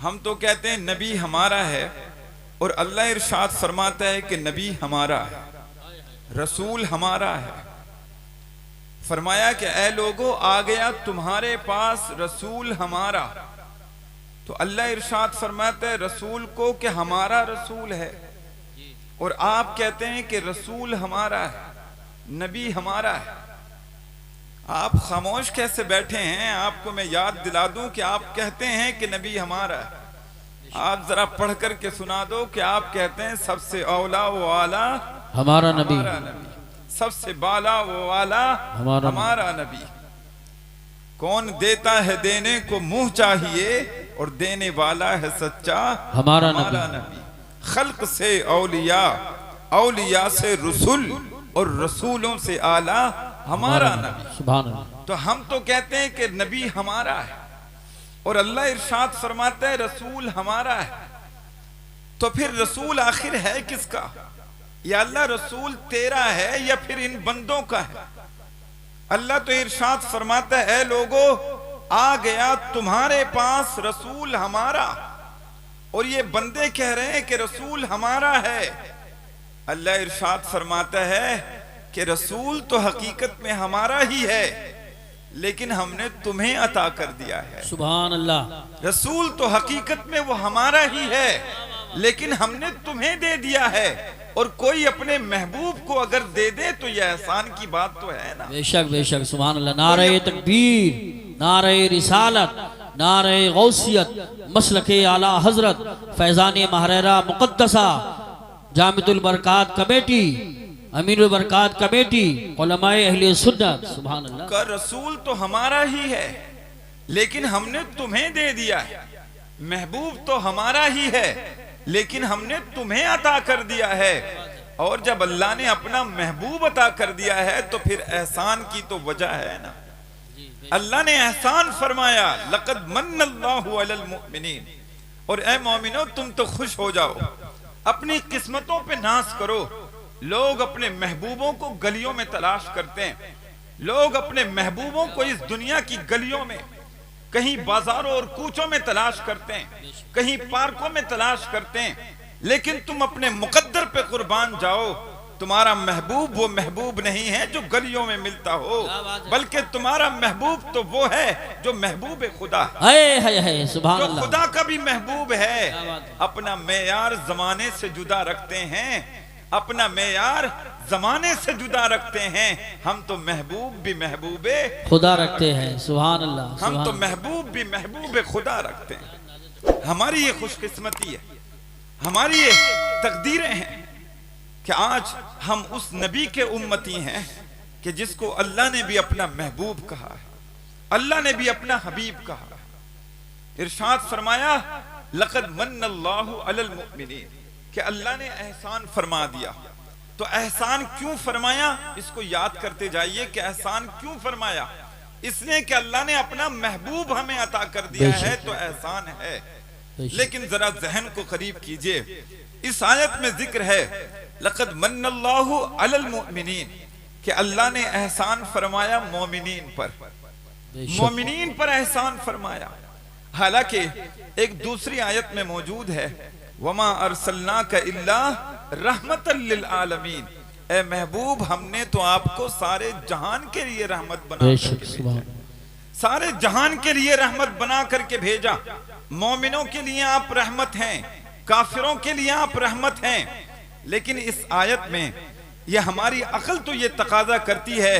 हम तो कहते हैं नबी हमारा है, और अल्लाह इरशाद फरमाता है कि नबी हमारा है, रसूल हमारा है। फरमाया कि ऐ लोगों, आ गया तुम्हारे पास रसूल हमारा। तो अल्लाह इरशाद फरमाता है रसूल को कि हमारा रसूल है, और आप कहते हैं कि रसूल हमारा है, नबी हमारा है। आप खामोश कैसे बैठे हैं? आपको मैं याद दिला दूं कि आप कहते हैं कि नबी हमारा है। आप जरा पढ़ करके सुना दो कि आप कहते हैं सबसे औला वो आला हमारा नबी, सबसे बाला वो आला हमारा नबी। कौन देता है देने को मुंह चाहिए, और देने वाला है सच्चा हमारा नबी। खल्क से औलिया, औलिया से रसूल, और रसूलों से आला हमारा नबी। सुभान अल्लाह। तो हम तो कहते हैं कि नबी हमारा है, और अल्लाह इरशाद फरमाता है रसूल हमारा है। तो फिर रसूल आखिर है किसका? या अल्लाह रसूल तेरा है या फिर इन बंदों का है? अल्लाह तो इरशाद फरमाता है ऐ लोगों, आ गया तुम्हारे पास रसूल हमारा, और ये बंदे कह रहे हैं कि रसूल हमारा है। अल्लाह इरशाद फरमाता है कि रसूल तो हकीकत में हमारा ही है, लेकिन हमने तुम्हें अता कर दिया है। सुभान अल्लाह। रसूल तो हकीकत में वो हमारा ही है, लेकिन हमने तुम्हें दे दिया है। और कोई अपने महबूब को अगर दे दे तो यह एहसान की बात तो है ना। बेशक बेशक, सुभान अल्लाह। नारे तकबीर, नारे रिसालत, नारे गौसियत, मसलके आला हजरत, फैजान महरेरा मुकद्दसा, जामितुल बरकात कमेटी, अमीरुल बरकात कमेटी, उलमाए अहले सुन्नत। सुभान अल्लाह। का रसूल तो हमारा ही है, लेकिन हमने तुम्हें दे दिया है। महबूब तो हमारा ही है, लेकिन हमने तुम्हें अता कर दिया है। और जब अल्लाह ने अपना महबूब अता कर दिया है तो फिर एहसान की तो वजह है ना। अल्लाह ने एहसान फरमाया लक़द मन्नल्लाहु अलल मुमिनीन, और ए मोमिनो तुम तो खुश हो जाओ, अपनी किस्मतों पे नाज करो। लोग अपने महबूबों को गलियों में तलाश करते हैं, लोग अपने महबूबों को इस दुनिया की गलियों में, कहीं बाजारों और कूचों में तलाश करते हैं, कहीं पार्कों में तलाश करते हैं, लेकिन तुम अपने मुकद्दर पे कुर्बान जाओ। तुम्हारा महबूब वो महबूब नहीं है जो गलियों में मिलता हो, बल्कि तुम्हारा महबूब तो वो है जो महबूब खुदा है, सुभान जो अल्लाह। खुदा का भी महबूब है। अपना मेयार जमाने से जुदा रखते हैं, अपना मेयार जमाने से जुदा रखते हैं। हम तो महबूब भी महबूबे खुदा रखते हैं। सुभान अल्लाह। हम तो महबूब भी महबूबे खुदा रखते हैं। हमारी ये खुशकिस्मती है, हमारी ये तकदीरें हैं कि आज हम उस नबी के उम्मती हैं कि जिसको अल्लाह ने भी अपना महबूब कहा है, अल्लाह ने भी अपना हबीब कहा है। इरशाद फरमाया लक़द मन्नल्लाहु अलल मुमिनीन, कि अल्लाह ने एहसान फरमा दिया। तो एहसान क्यों फरमाया, इसको याद करते जाइए कि एहसान क्यों फरमाया। इसलिए कि अल्लाह ने अपना महबूब हमें अता कर दिया है, तो एहसान है। लेकिन जरा जहन को करीब कीजिए, इस आयत में जिक्र है लक़द मन्नल्लाहु अलल मुमिनीन, कि अल्लाह ने एहसान फरमाया मोमिनीन पर, मोमिनीन पर एहसान फरमाया। हालांकि एक दूसरी आयत में मौजूद है वमा अरसलनाका इल्ला रहमतल लिल आलमीन, ए महबूब हमने तो आपको सारे जहान के लिए रहमत बना करके, सारे जहान के लिए रहमत बना करके भेजा। मोमिनों के लिए आप रहमत हैं, काफिरों के लिए आप रहमत हैं। लेकिन इस आयत में यह हमारी अकल तो ये तकाजा करती है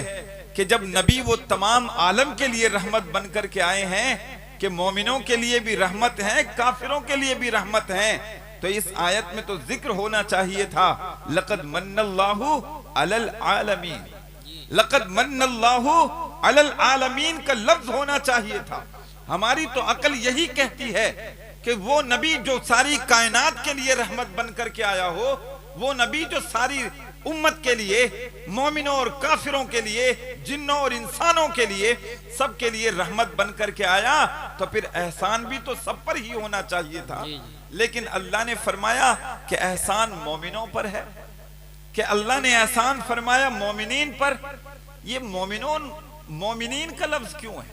कि जब नबी वो तमाम आलम के लिए रहमत बन करके आए हैं कि मोमिनों के लिए भी रहमत है, काफिरों के लिए भी रहमत है, तो इस आयत में तो जिक्र होना चाहिए था लक़द मन्नल्लाहु अलल आलमीन, लक़द मन्नल्लाहु अलल आलमीन का लफ्ज होना चाहिए था। हमारी तो अकल यही कहती है कि वो नबी जो सारी कायनात के लिए रहमत बन करके आया हो, वो नबी जो सारी उम्मत के लिए, मोमिनों और काफिरों के लिए, जिन्नों और इंसानों के लिए, सब के लिए रहमत बन करके आया, तो फिर एहसान भी तो सब पर ही होना चाहिए था। लेकिन अल्लाह ने फरमाया कि एहसान मोमिनों पर है, कि अल्लाह ने एहसान फरमाया मोमिनीन पर। ये मोमिनीन का लफ्ज क्यों है?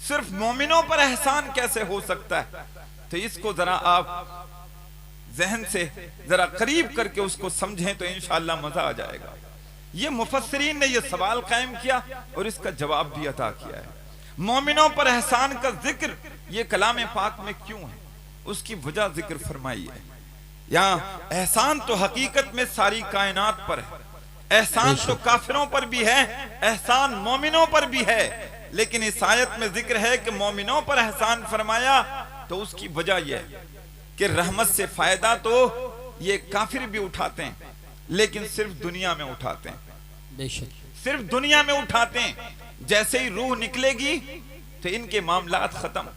सिर्फ मोमिनों पर एहसान कैसे हो सकता है? तो इसको जरा आप जहन से जरा करीब करके उसको समझें तो इंशाअल्लाह मजा आ जाएगा। ये मुफस्सिरीन ने ये सवाल कायम किया और इसका जवाब भी अता किया है। मोमिनों पर एहसान का जिक्र ये कलाम पाक में क्यों है, उसकी वजह जिक्र फरमाई है। यहाँ एहसान तो हकीकत में सारी कायनात पर है, एहसान तो काफिरों पर भी है, एहसान मोमिनों पर भी है, लेकिन इस आयत में जिक्र है कि मोमिनों पर एहसान फरमाया तो उसकी वजह यह है कि रहमत से फायदा तो ये काफिर भी उठाते हैं, लेकिन सिर्फ दुनिया में उठाते हैं, बेशक सिर्फ दुनिया में उठाते हैं। जैसे ही रूह निकलेगी तो इनके मामलात खत्म।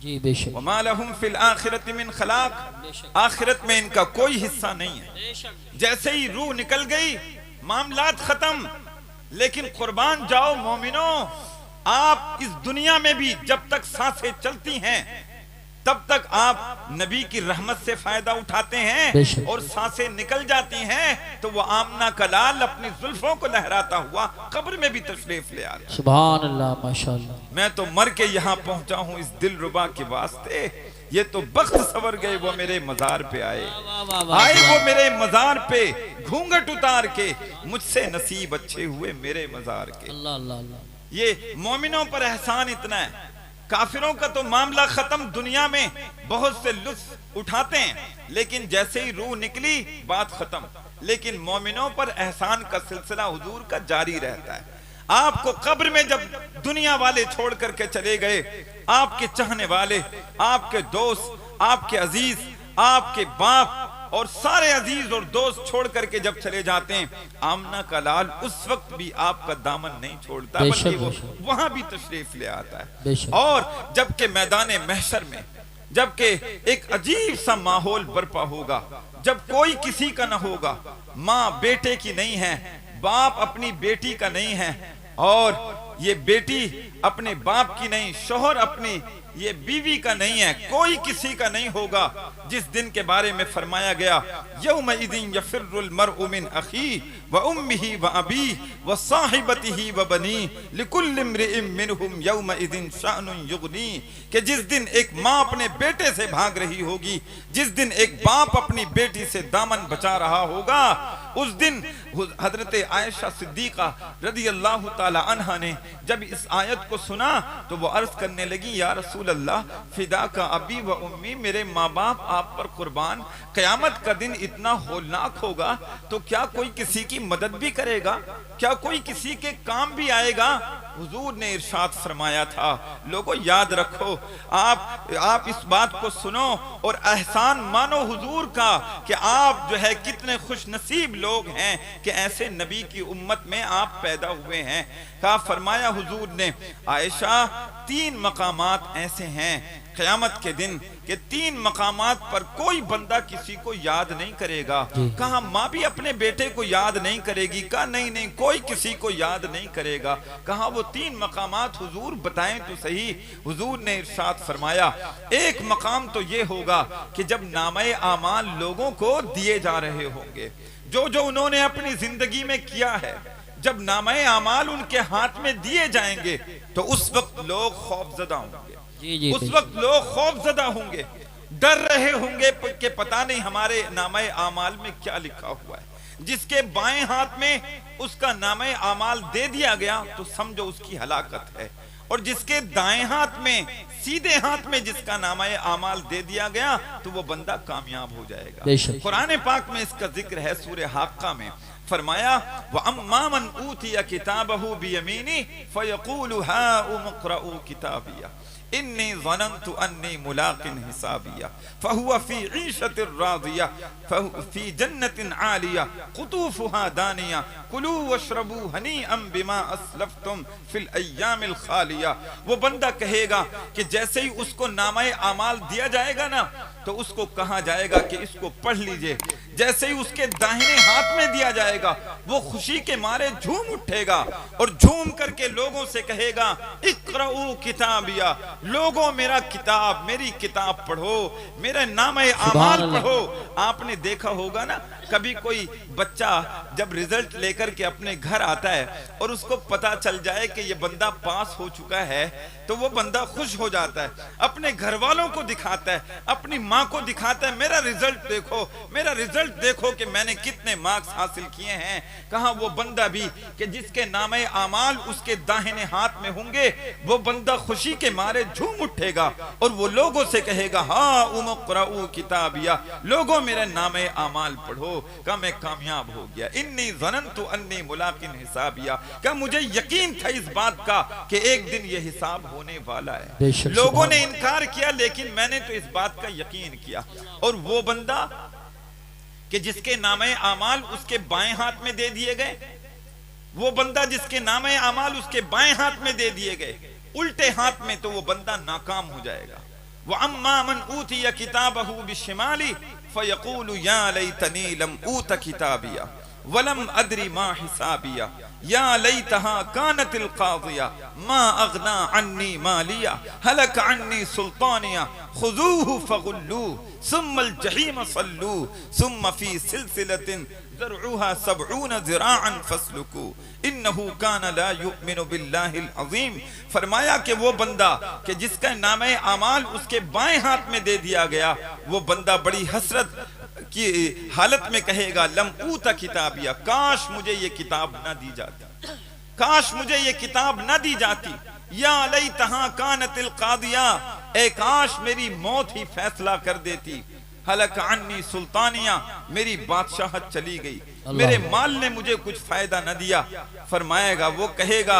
जी बेशक। वमा लहुम फिल आखिरति मिन खलाक, आखिरत में इनका कोई हिस्सा नहीं है। जैसे ही रूह निकल गई मामलात खत्म। लेकिन कुर्बान जाओ मोमिनो, आप इस दुनिया में भी जब तक सांसें चलती हैं तब तक आप नबी की रहमत से फायदा उठाते हैं, और सांसें निकल जाती हैं तो वो आमना का लाल अपनी जुल्फों को लहराता हुआ कब्र में भी तशरीफ ले आता है। सुभान अल्लाह, माशाअल्लाह। मैं तो मर के यहाँ पहुंचा हूँ इस दिलरुबा के वास्ते, ये तो बख्त सवर गए वो मेरे मजार पे आए, वो मेरे मजार पे घूंघट उतार के, मुझसे नसीब अच्छे हुए मेरे मजार के। अल्लाह अल्लाह अल्लाह। ये मोमिनों पर एहसान इतना है। काफिरों का तो मामला खत्म, दुनिया में बहुत से लुत्फ उठाते हैं, लेकिन जैसे ही रूह निकली बात खत्म। लेकिन मोमिनों पर एहसान का सिलसिला हुजूर का जारी रहता है। आपको कब्र में जब दुनिया वाले छोड़ करके चले गए, आपके चाहने वाले, आपके दोस्त, आपके अजीज, आपके बाप और सारे अजीज और दोस्त छोड़ करके जब चले जाते हैं, आमना का लाल उस वक्त भी आपका दामन नहीं छोड़ता, बल्कि वो वहां भी तशरीफ ले आता है। और जबकि मैदान महशर में जबकि एक अजीब सा माहौल बर्पा होगा, जब कोई किसी का न होगा, माँ बेटे की नहीं है, बाप अपनी बेटी का नहीं है, और ये बेटी अपने बाप की नहीं, शोहर अपनी ये बीवी का नहीं है, कोई किसी का नहीं होगा। जिस दिन के बारे में फरमाया गया, यौमइदिन यफिर्रुल मरउ मिन अखी व उम्मिही व अबीही व साहिबतिही व बनी लिकुल्लि इम्रिइन मिनहुम यौमइदिन शानुन युगनी, कि जिस दिन एक माँ अपने बेटे से भाग रही होगी, जिस दिन एक बाप अपनी बेटी से दामन बचा रहा होगा, उस दिन हजरत आयशा सिद्दीका रदी अल्लाह ताला अन्हा ने जब इस आयत को सुना तो वो अर्ज करने लगी, या रसूल अल्लाह फिदा का अबी व उम्मी, मेरे माँ बाप आप पर कुर्बान, कयामत का दिन इतना होलनाक होगा तो क्या कोई किसी की मदद भी करेगा, क्या कोई किसी के काम भी आएगा? हुजूर ने इरशाद फरमाया था, लोगों याद रखो, आप इस बात को सुनो और एहसान मानो हुजूर का कि आप जो है कितने खुश नसीब लोग हैं कि ऐसे नबी की उम्मत में आप पैदा हुए हैं। कहा, फरमाया हुजूर ने, आयशा 3 मकामात ऐसे हैं क़यामत के दिन कि 3 मकामात पर कोई बंदा किसी को याद नहीं करेगा। कहा, माँ भी अपने बेटे को याद नहीं करेगी? कहा, नहीं नहीं, कोई किसी को याद नहीं करेगा। कहा, वो 3 मकामात हुजूर बताएं तो सही। हुजूर ने इरशाद फरमाया, एक मकाम तो ये होगा कि जब नामे आमाल लोगों को दिए जा रहे होंगे, जो जो उन्होंने अपनी जिंदगी में किया है, जब नामे आमाल उनके हाथ में दिए जाएंगे तो उस वक्त लोग खौफजदा होंगे। उस वक्त लोग खौफजदा होंगे, डर रहे होंगे कि पता नहीं हमारे नामे आमाल में क्या लिखा हुआ है। जिसके बाएं हाथ में उसका नामे आमाल दे दिया गया तो समझो उसकी हलाकत है, और जिसके दाएं हाथ में, सीधे हाथ में जिसका नामे आमाल दे दिया गया तो वो बंदा कामयाब हो जाएगा। कुरान पाक में इसका जिक्र है, सूरह हाक्का में फरमाया, व अम्मा मन ऊतिया किताबहु बियमीनी फयक़ूलु हाउम इक़्रऊ किताबिया इन्नी ज़ननतु अन्नी मुलाक़िन हिसाबिया फहुवा फ़ी ईशतिर राज़िया फ़ी जन्नतिन आलिया क़ुतूफ़ुहा दानिया कुलू वशरबू हनीअम बिमा अस्लफ़्तुम फ़िल अय्यामिल ख़ालिया। वो बंदा कहेगा कि जैसे ही उसको नामे आमाल दिया जाएगा ना तो उसको कहा जाएगा कि इसको पढ़ लीजिए। जैसे ही उसके दाहिने हाथ में दिया जाएगा वो खुशी के मारे झूम उठेगा और झूम करके लोगों से कहेगा इक़राऊ किताबिया, लोगों मेरा किताब, मेरी किताब पढ़ो, मेरे नामे आमाल पढ़ो। आपने देखा होगा ना, कभी कोई बच्चा जब रिजल्ट लेकर के अपने घर आता है और उसको पता चल जाए कि ये बंदा पास हो चुका है, तो वो बंदा खुश हो जाता है, अपने घर वालों को दिखाता है, अपनी माँ को दिखाता है, मेरा रिजल्ट देखो, मेरा रिजल्ट देखो कि मैंने कितने मार्क्स हासिल किए हैं। कहाँ वो बंदा भी कि जिसके नामे आमाल उसके दाहिने हाथ में होंगे, वो बंदा खुशी के मारे झूम उठेगा और वो लोगों से कहेगा हाँ उमक़राऊ किताबिया, लोगों मेरे नामे आमाल पढ़ो। का मैं कामयाब हो गया, इन्नी ज़नन्तु अन्नी मुलाकिन हिसाबिया, का मुझे यकीन था इस बात का कि एक दिन ये हिसाब होने वाला है। लोगों ने इनकार किया लेकिन मैंने तो इस बात का यकीन किया। और वो बंदा कि जिसके नामे आमाल उसके बाएं हाथ में दे दिए गए, वो बंदा जिसके नामे आमाल उसके बाएं हाथ में दे दिए गए उल्टे हाथ में, तो वो बंदा नाकाम हो जाएगा। व अम्मा मन ऊतिया किताबहु बिशिमाली फयक़ूलु या लैतनी लम ऊत किताबिया वलम अद्री मा हिसाबिया या लैतहा कानतिल क़ाज़िया मा अग़ना अन्नी मालिया हलक अन्नी सुल्तानिया खुज़ूहु फ़ग़ुल्लूहु सुम्मल जहीम सल्लू सुम्म फ़ी सिलसिलतिन ज़रउहा सबऊन ज़िराअन फ़स्लुकू इन्नहु कान ला युमिनु बिल्लाहिल अज़ीम। फरमाया कि वो बंदा कि जिसका नामे आमाल उसके बाएं हाथ में दे दिया गया, वो बंदा बड़ी हसरत की हालत में कहेगा लम ऊता किताबिया, काश मुझे ये किताब ना दी जाती, काश मुझे ये किताब ना दी जाती। या लैतहा कानतिल क़ादिया, ए काश मेरी मौत ही फैसला कर देती। हलक अन्नी सुल्तानिया, मेरी बादशाहत चली गई, मेरे माल ने मुझे कुछ फायदा न दिया। फरमाएगा वो कहेगा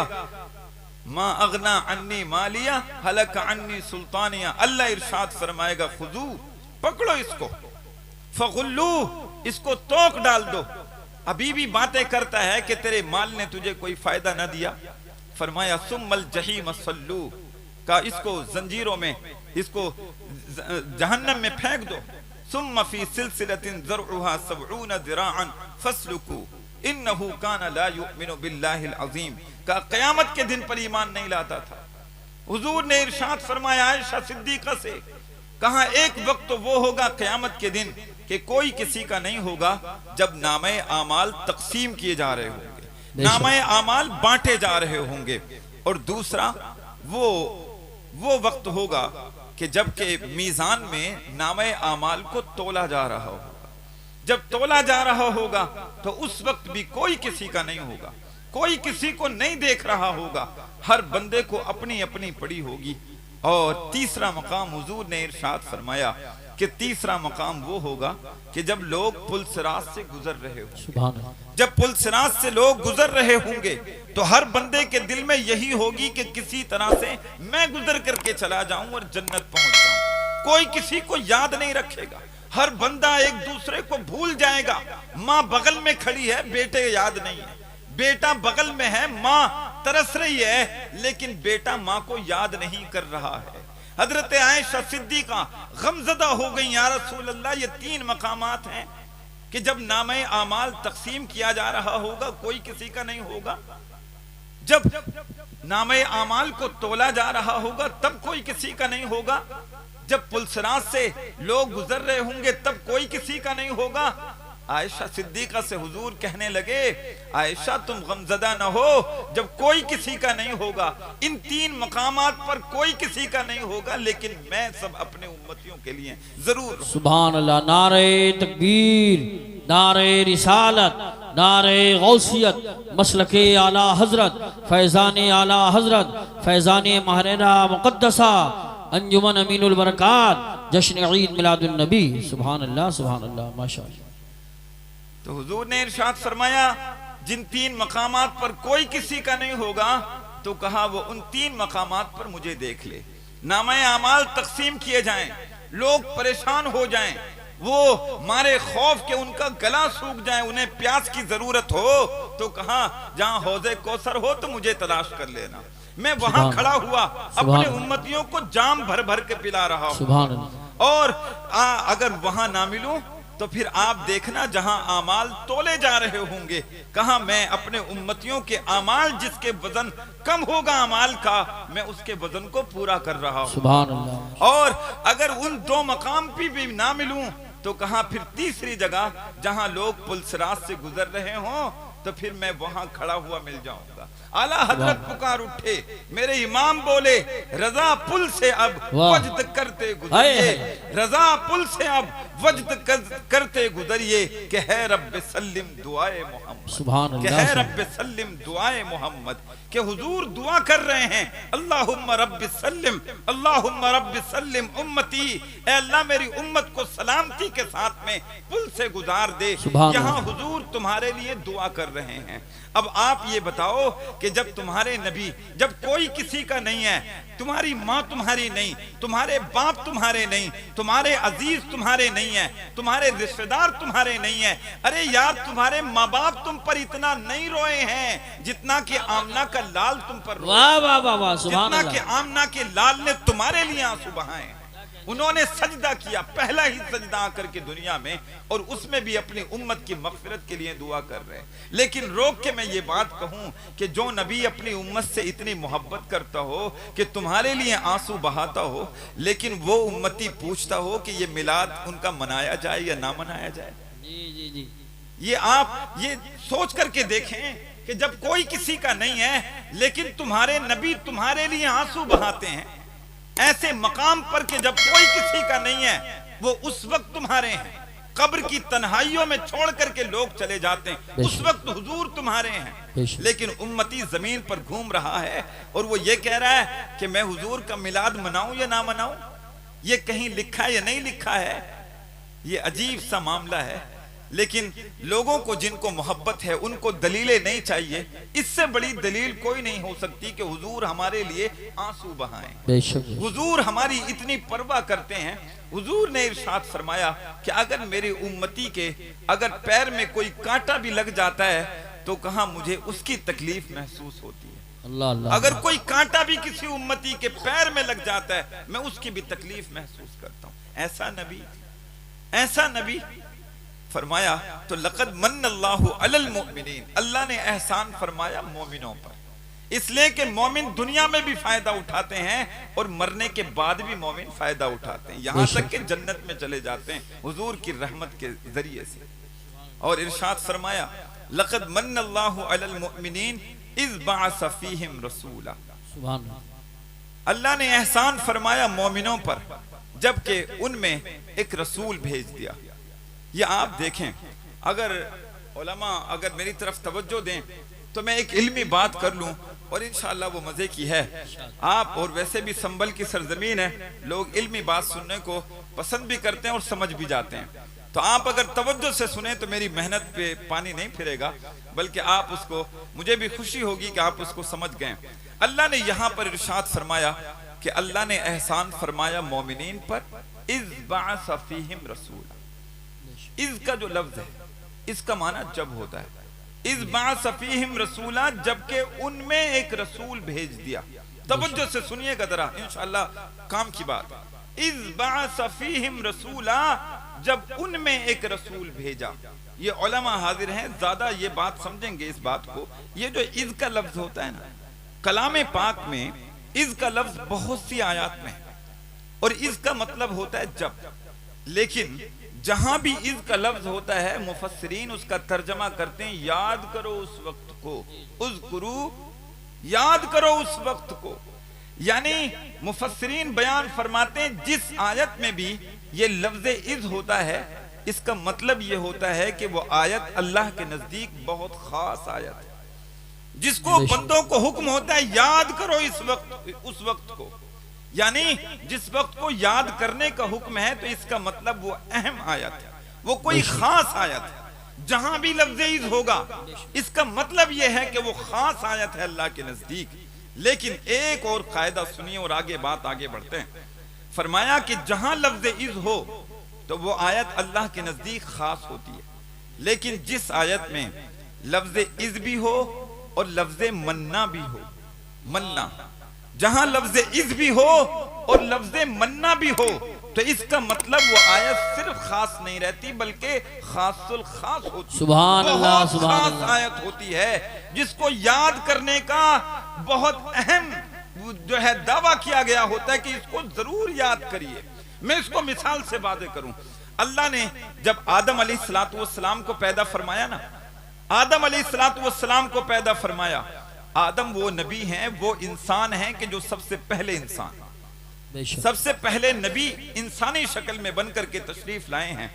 मा अग़ना अन्नी मालिया हलक अन्नी सुल्तानिया। अल्लाह इरशाद फरमाएगा खुजू, पकड़ो इसको, फ़ग़ुल्लू, इसको तोक डाल दो। अभी भी बातें करता है कि तेरे माल ने तुझे कोई फायदा न दिया। फरमाया सुम्मल जहीम सल्लू, का इसको जंजीरों में, इसको जहन्नम में फेंक दो। सुम्म फ़ी सिलसिलतिन ज़रउहा सबऊन ज़िराअन फ़स्लुकू इन्नहु कान ला युमिनु बिल्लाहिल अज़ीम, का क़यामत के दिन पर ईमान नहीं लाता था। हुजूर ने इरशाद फरमाया आयशा सिद्दीक़ा से, कहा एक वक्त तो वो होगा क़यामत के दिन कि कोई किसी का नहीं होगा जब नामे आमाल तक़सीम किए जा रहे होंगे, नामे आमाल बांटे जा रहे होंगे। और दूसरा वो वक्त होगा कि जबकि मीज़ान में नामे आमाल को तोला जा रहा होगा। जब तोला जा रहा होगा तो उस वक्त भी कोई किसी का नहीं होगा, कोई किसी को नहीं देख रहा होगा, हर बंदे को अपनी अपनी पड़ी होगी। और तीसरा मकाम हुजूर ने इरशाद फरमाया कि तीसरा मकाम वो होगा कि जब लोग पुल सिरात से गुजर रहे होंगे, जब पुल सिरात से लोग गुजर रहे होंगे तो हर बंदे के दिल में यही होगी कि किसी तरह से मैं गुजर करके चला जाऊं और जन्नत पहुंच जाऊं। कोई किसी को याद नहीं रखेगा, हर बंदा एक दूसरे को भूल जाएगा। माँ बगल में खड़ी है, बेटे याद नहीं है, बेटा बगल में है, माँ तरस रही है, लेकिन बेटा माँ को याद नहीं कर रहा है। हजरत आयशा सिद्दीक़ा गमज़दा हो गई, या रसूल अल्लाह, ये तीन मकामात हैं कि जब नामे आमाल तक़सीम किया जा रहा होगा कोई किसी का नहीं होगा, जब नामे आमाल को तोला जा रहा होगा तब कोई किसी का नहीं होगा, जब पुलसरात से लोग गुजर रहे होंगे तब कोई किसी का नहीं होगा। आयशा सिद्दीक़ा से हुजूर कहने लगे, आयशा तुम गमज़दा न हो, जब कोई किसी का नहीं होगा, इन तीन मकामात पर कोई किसी का नहीं होगा, लेकिन मैं सब अपने उम्मतियों के लिए जरूर। सुभान अल्लाह। नारे तकबीर, नारे रिसालत, नारे गौसियत, मसलके आला हजरत, फैज़ाने आला हजरत, फैज़ाने महरेरा मुक़द्दसा, अंजुमन अमीनुल बरकात, जश्न ईद मिलादुन नबी। सुभान अल्लाह, सुभान अल्लाह, माशाअल्लाह। तो हुजूर ने इरशाद फरमाया जिन तीन मकामात पर कोई किसी का नहीं होगा, तो कहा वो उन तीन मकामात पर मुझे देख ले। नामे आमाल तकसीम किए जाएं, लोग परेशान हो जाएं, वो मारे खौफ के उनका गला सूख जाए, उन्हें प्यास की जरूरत हो, तो कहा जहां हौज़े कौसर हो तो मुझे तलाश कर लेना, मैं वहां खड़ा हुआ अपने उम्मतियों को जाम भर भर के पिला रहा हूं। और अगर वहां ना मिलूं तो फिर आप देखना जहां आमाल तोले जा रहे होंगे, कहां मैं अपने उम्मतियों के आमाल जिसके वजन कम होगा अमाल का, मैं उसके वजन को पूरा कर रहा हूं। सुभान अल्लाह। और अगर उन दो मकाम पे भी ना मिलूं तो कहां फिर तीसरी जगह जहां लोग पुलसरात से गुजर रहे हों तो फिर मैं वहां खड़ा हुआ मिल जाऊंगा। आला हजरत पुकार उठे, मेरे इमाम बोले रजा पुल से अब वजद करते गुजरिए, रजा पुल से अब वजद करते गुजरिए कि है रब्बे सल्लिम दुआए मोहम्मद, सुभान अल्लाह, कि है रब्बे सल्लिम दुआए मोहम्मद, कि हुजूर दुआ कर रहे हैं अल्लाहुम्मा रब्बि सल्लिम, अल्लाहुम्मा रब्बि सल्लिम उम्मती, ऐ अल्लाह मेरी उम्मत को सलामती के साथ में पुल से गुजार दे। यहाँ हुजूर तुम्हारे लिए दुआ कर रहे हैं। अब आप ये बताओ कि जब तुम्हारे नबी, जब कोई किसी का नहीं है, तुम्हारी माँ तुम्हारी नहीं, तुम्हारे बाप तुम्हारे नहीं, तुम्हारे अजीज तुम्हारे नहीं है, तुम्हारे रिश्तेदार तुम्हारे नहीं है, अरे यार तुम्हारे माँ बाप तुम पर इतना नहीं रोए हैं जितना कि आमना का लाल तुम पर रोए, वाह वाह वाह वाह, सुभान जितना अल्लाह, कि आमना के लाल ने तुम्हारे लिए आंसू बहाए। उन्होंने सजदा किया, पहला ही सजदा आकर के दुनिया में, और उसमें भी अपनी उम्मत की मगफिरत के लिए दुआ कर रहे हैं। लेकिन रोक के मैं ये बात कहूं कि जो नबी अपनी उम्मत से इतनी मोहब्बत करता हो कि तुम्हारे लिए आंसू बहाता हो, लेकिन वो उम्मती पूछता हो कि ये मिलाद उनका मनाया जाए या ना मनाया जाए। जी जी जी, ये आप ये सोच करके देखें कि जब कोई किसी का नहीं है लेकिन तुम्हारे नबी तुम्हारे लिए आंसू बहाते हैं, ऐसे मकाम पर कि जब कोई किसी का नहीं है वो उस वक्त तुम्हारे हैं, कब्र की तन्हाइयों में छोड़ करके लोग चले जाते हैं, उस वक्त हुजूर तुम्हारे हैं। लेकिन उम्मती जमीन पर घूम रहा है और वो ये कह रहा है कि मैं हुजूर का मिलाद मनाऊं या ना मनाऊं, ये कहीं लिखा है या नहीं लिखा है, ये अजीब सा मामला है। लेकिन लोगों को जिनको मोहब्बत है उनको दलीलें नहीं चाहिए, इससे बड़ी दलील कोई नहीं हो सकती कि हुजूर हमारे लिए आंसू बहाएं, हुजूर हमारी इतनी परवाह करते हैं। हुजूर ने इरशाद फरमाया कि अगर मेरी उम्मती के अगर पैर में कोई कांटा भी लग जाता है तो कहा मुझे उसकी तकलीफ महसूस होती है। अल्लाह अल्लाह, अगर कोई कांटा भी किसी उम्मती के पैर में लग जाता है मैं उसकी भी तकलीफ महसूस करता हूं। ऐसा नबी फरमाया तो लक़द मन्नल्लाहु अलल मुमिनीन, अल्लाह ने एहसान फरमाया मोमिनों पर, इसलिए कि मोमिन दुनिया में भी फायदा उठाते हैं और मरने के बाद भी मोमिन फायदा उठाते हैं, यहां तक कि जन्नत में चले जाते हैं हुजूर की रहमत के जरिए से। और इरशाद फरमाया लक़द मन्नल्लाहु अलल मुमिनीन इज़ बअस फ़ीहिम रसूला, सुभान अल्लाह, अल्लाह ने एहसान फरमाया मोमिनों पर जबकि उनमें एक रसूल भेज दिया। ये आप देखें, अगर उलमा अगर मेरी तरफ तवज्जो दें तो मैं एक इल्मी बात कर लूं और इंशाअल्लाह वो मजे की है। आप और वैसे भी संभल की सरजमीन है, लोग इल्मी बात सुनने को पसंद भी करते हैं और समझ भी जाते हैं, तो आप अगर तवज्जो से सुने तो मेरी मेहनत पे पानी नहीं फिरेगा, बल्कि आप उसको, मुझे भी खुशी होगी कि आप उसको समझ गए। अल्लाह ने यहाँ पर इरशाद फरमाया कि अल्लाह ने एहसान फरमाया मोमिनीन पर, इज़ बअस फ़ीहिम रसूला। इज़ का जो लफ्ज है इसका माना जब होता है, इज़ बअस फ़ीहिम रसूला, जबकि उनमें एक रसूल भेज दिया। तवज्जो से सुनिएगा जरा, इंशाअल्लाह काम की बात। इज़ बअस फ़ीहिम रसूला, जब उनमें एक रसूल भेजा। ये उलमा हाजिर हैं, ज्यादा ये बात समझेंगे इस बात को। ये जो इज़ का लफ्ज होता है ना, कलाम पाक में इज़ का लफ्ज बहुत सी आयात में है और इज़ का मतलब होता है जब, लेकिन जहां भी इज़ का लफ्ज होता है मुफस्सिरीन उसका तर्जमा करते हैं याद करो उस वक्त को, उज़्कुरू, याद करो उस वक्त को। यानी मुफस्सिरीन बयान फरमाते हैं जिस आयत में भी ये लफ्ज इज़ होता है इसका मतलब ये होता है कि वो आयत अल्लाह के नजदीक बहुत खास आयत है, जिसको बंदों को हुक्म होता है याद करो इस वक्त, उस वक्त को, यानी जिस वक्त को याद करने का हुक्म है, तो इसका मतलब वो अहम आयत है, वो कोई खास आयत है। जहां भी लफ्ज़ इज़ होगा इसका मतलब यह है कि वो खास आयत है अल्लाह के नजदीक। लेकिन एक और कायदा सुनिए और आगे बात आगे बढ़ते हैं। फरमाया कि जहां लफ्ज़ इज़ हो तो वो आयत अल्लाह के नजदीक खास होती है, लेकिन जिस आयत में लफ्ज़ इज़ भी हो और लफ्ज़ मन्ना भी हो, मन्ना, जहां लफ्ज़ इज़ भी हो और लफ्ज़ मन्ना भी हो, तो इसका मतलब वो आयत सिर्फ खास नहीं रहती बल्कि खासुल खास होती है। सुभान अल्लाह, बहुत सुभान खास अल्लाह। आयत होती है जिसको याद करने का बहुत अहम जो है दावा किया गया होता है कि इसको जरूर याद करिए। मैं इसको मिसाल से बातें करूं। अल्लाह ने जब आदम अलैहिस्सलाम को पैदा फरमाया ना, आदम अलैहिस्सलाम को पैदा फरमाया, आदम वो नबी हैं, वो इंसान हैं कि जो सबसे पहले इंसान, सबसे पहले नबी इंसानी शक्ल में बनकर के तशरीफ लाए हैं।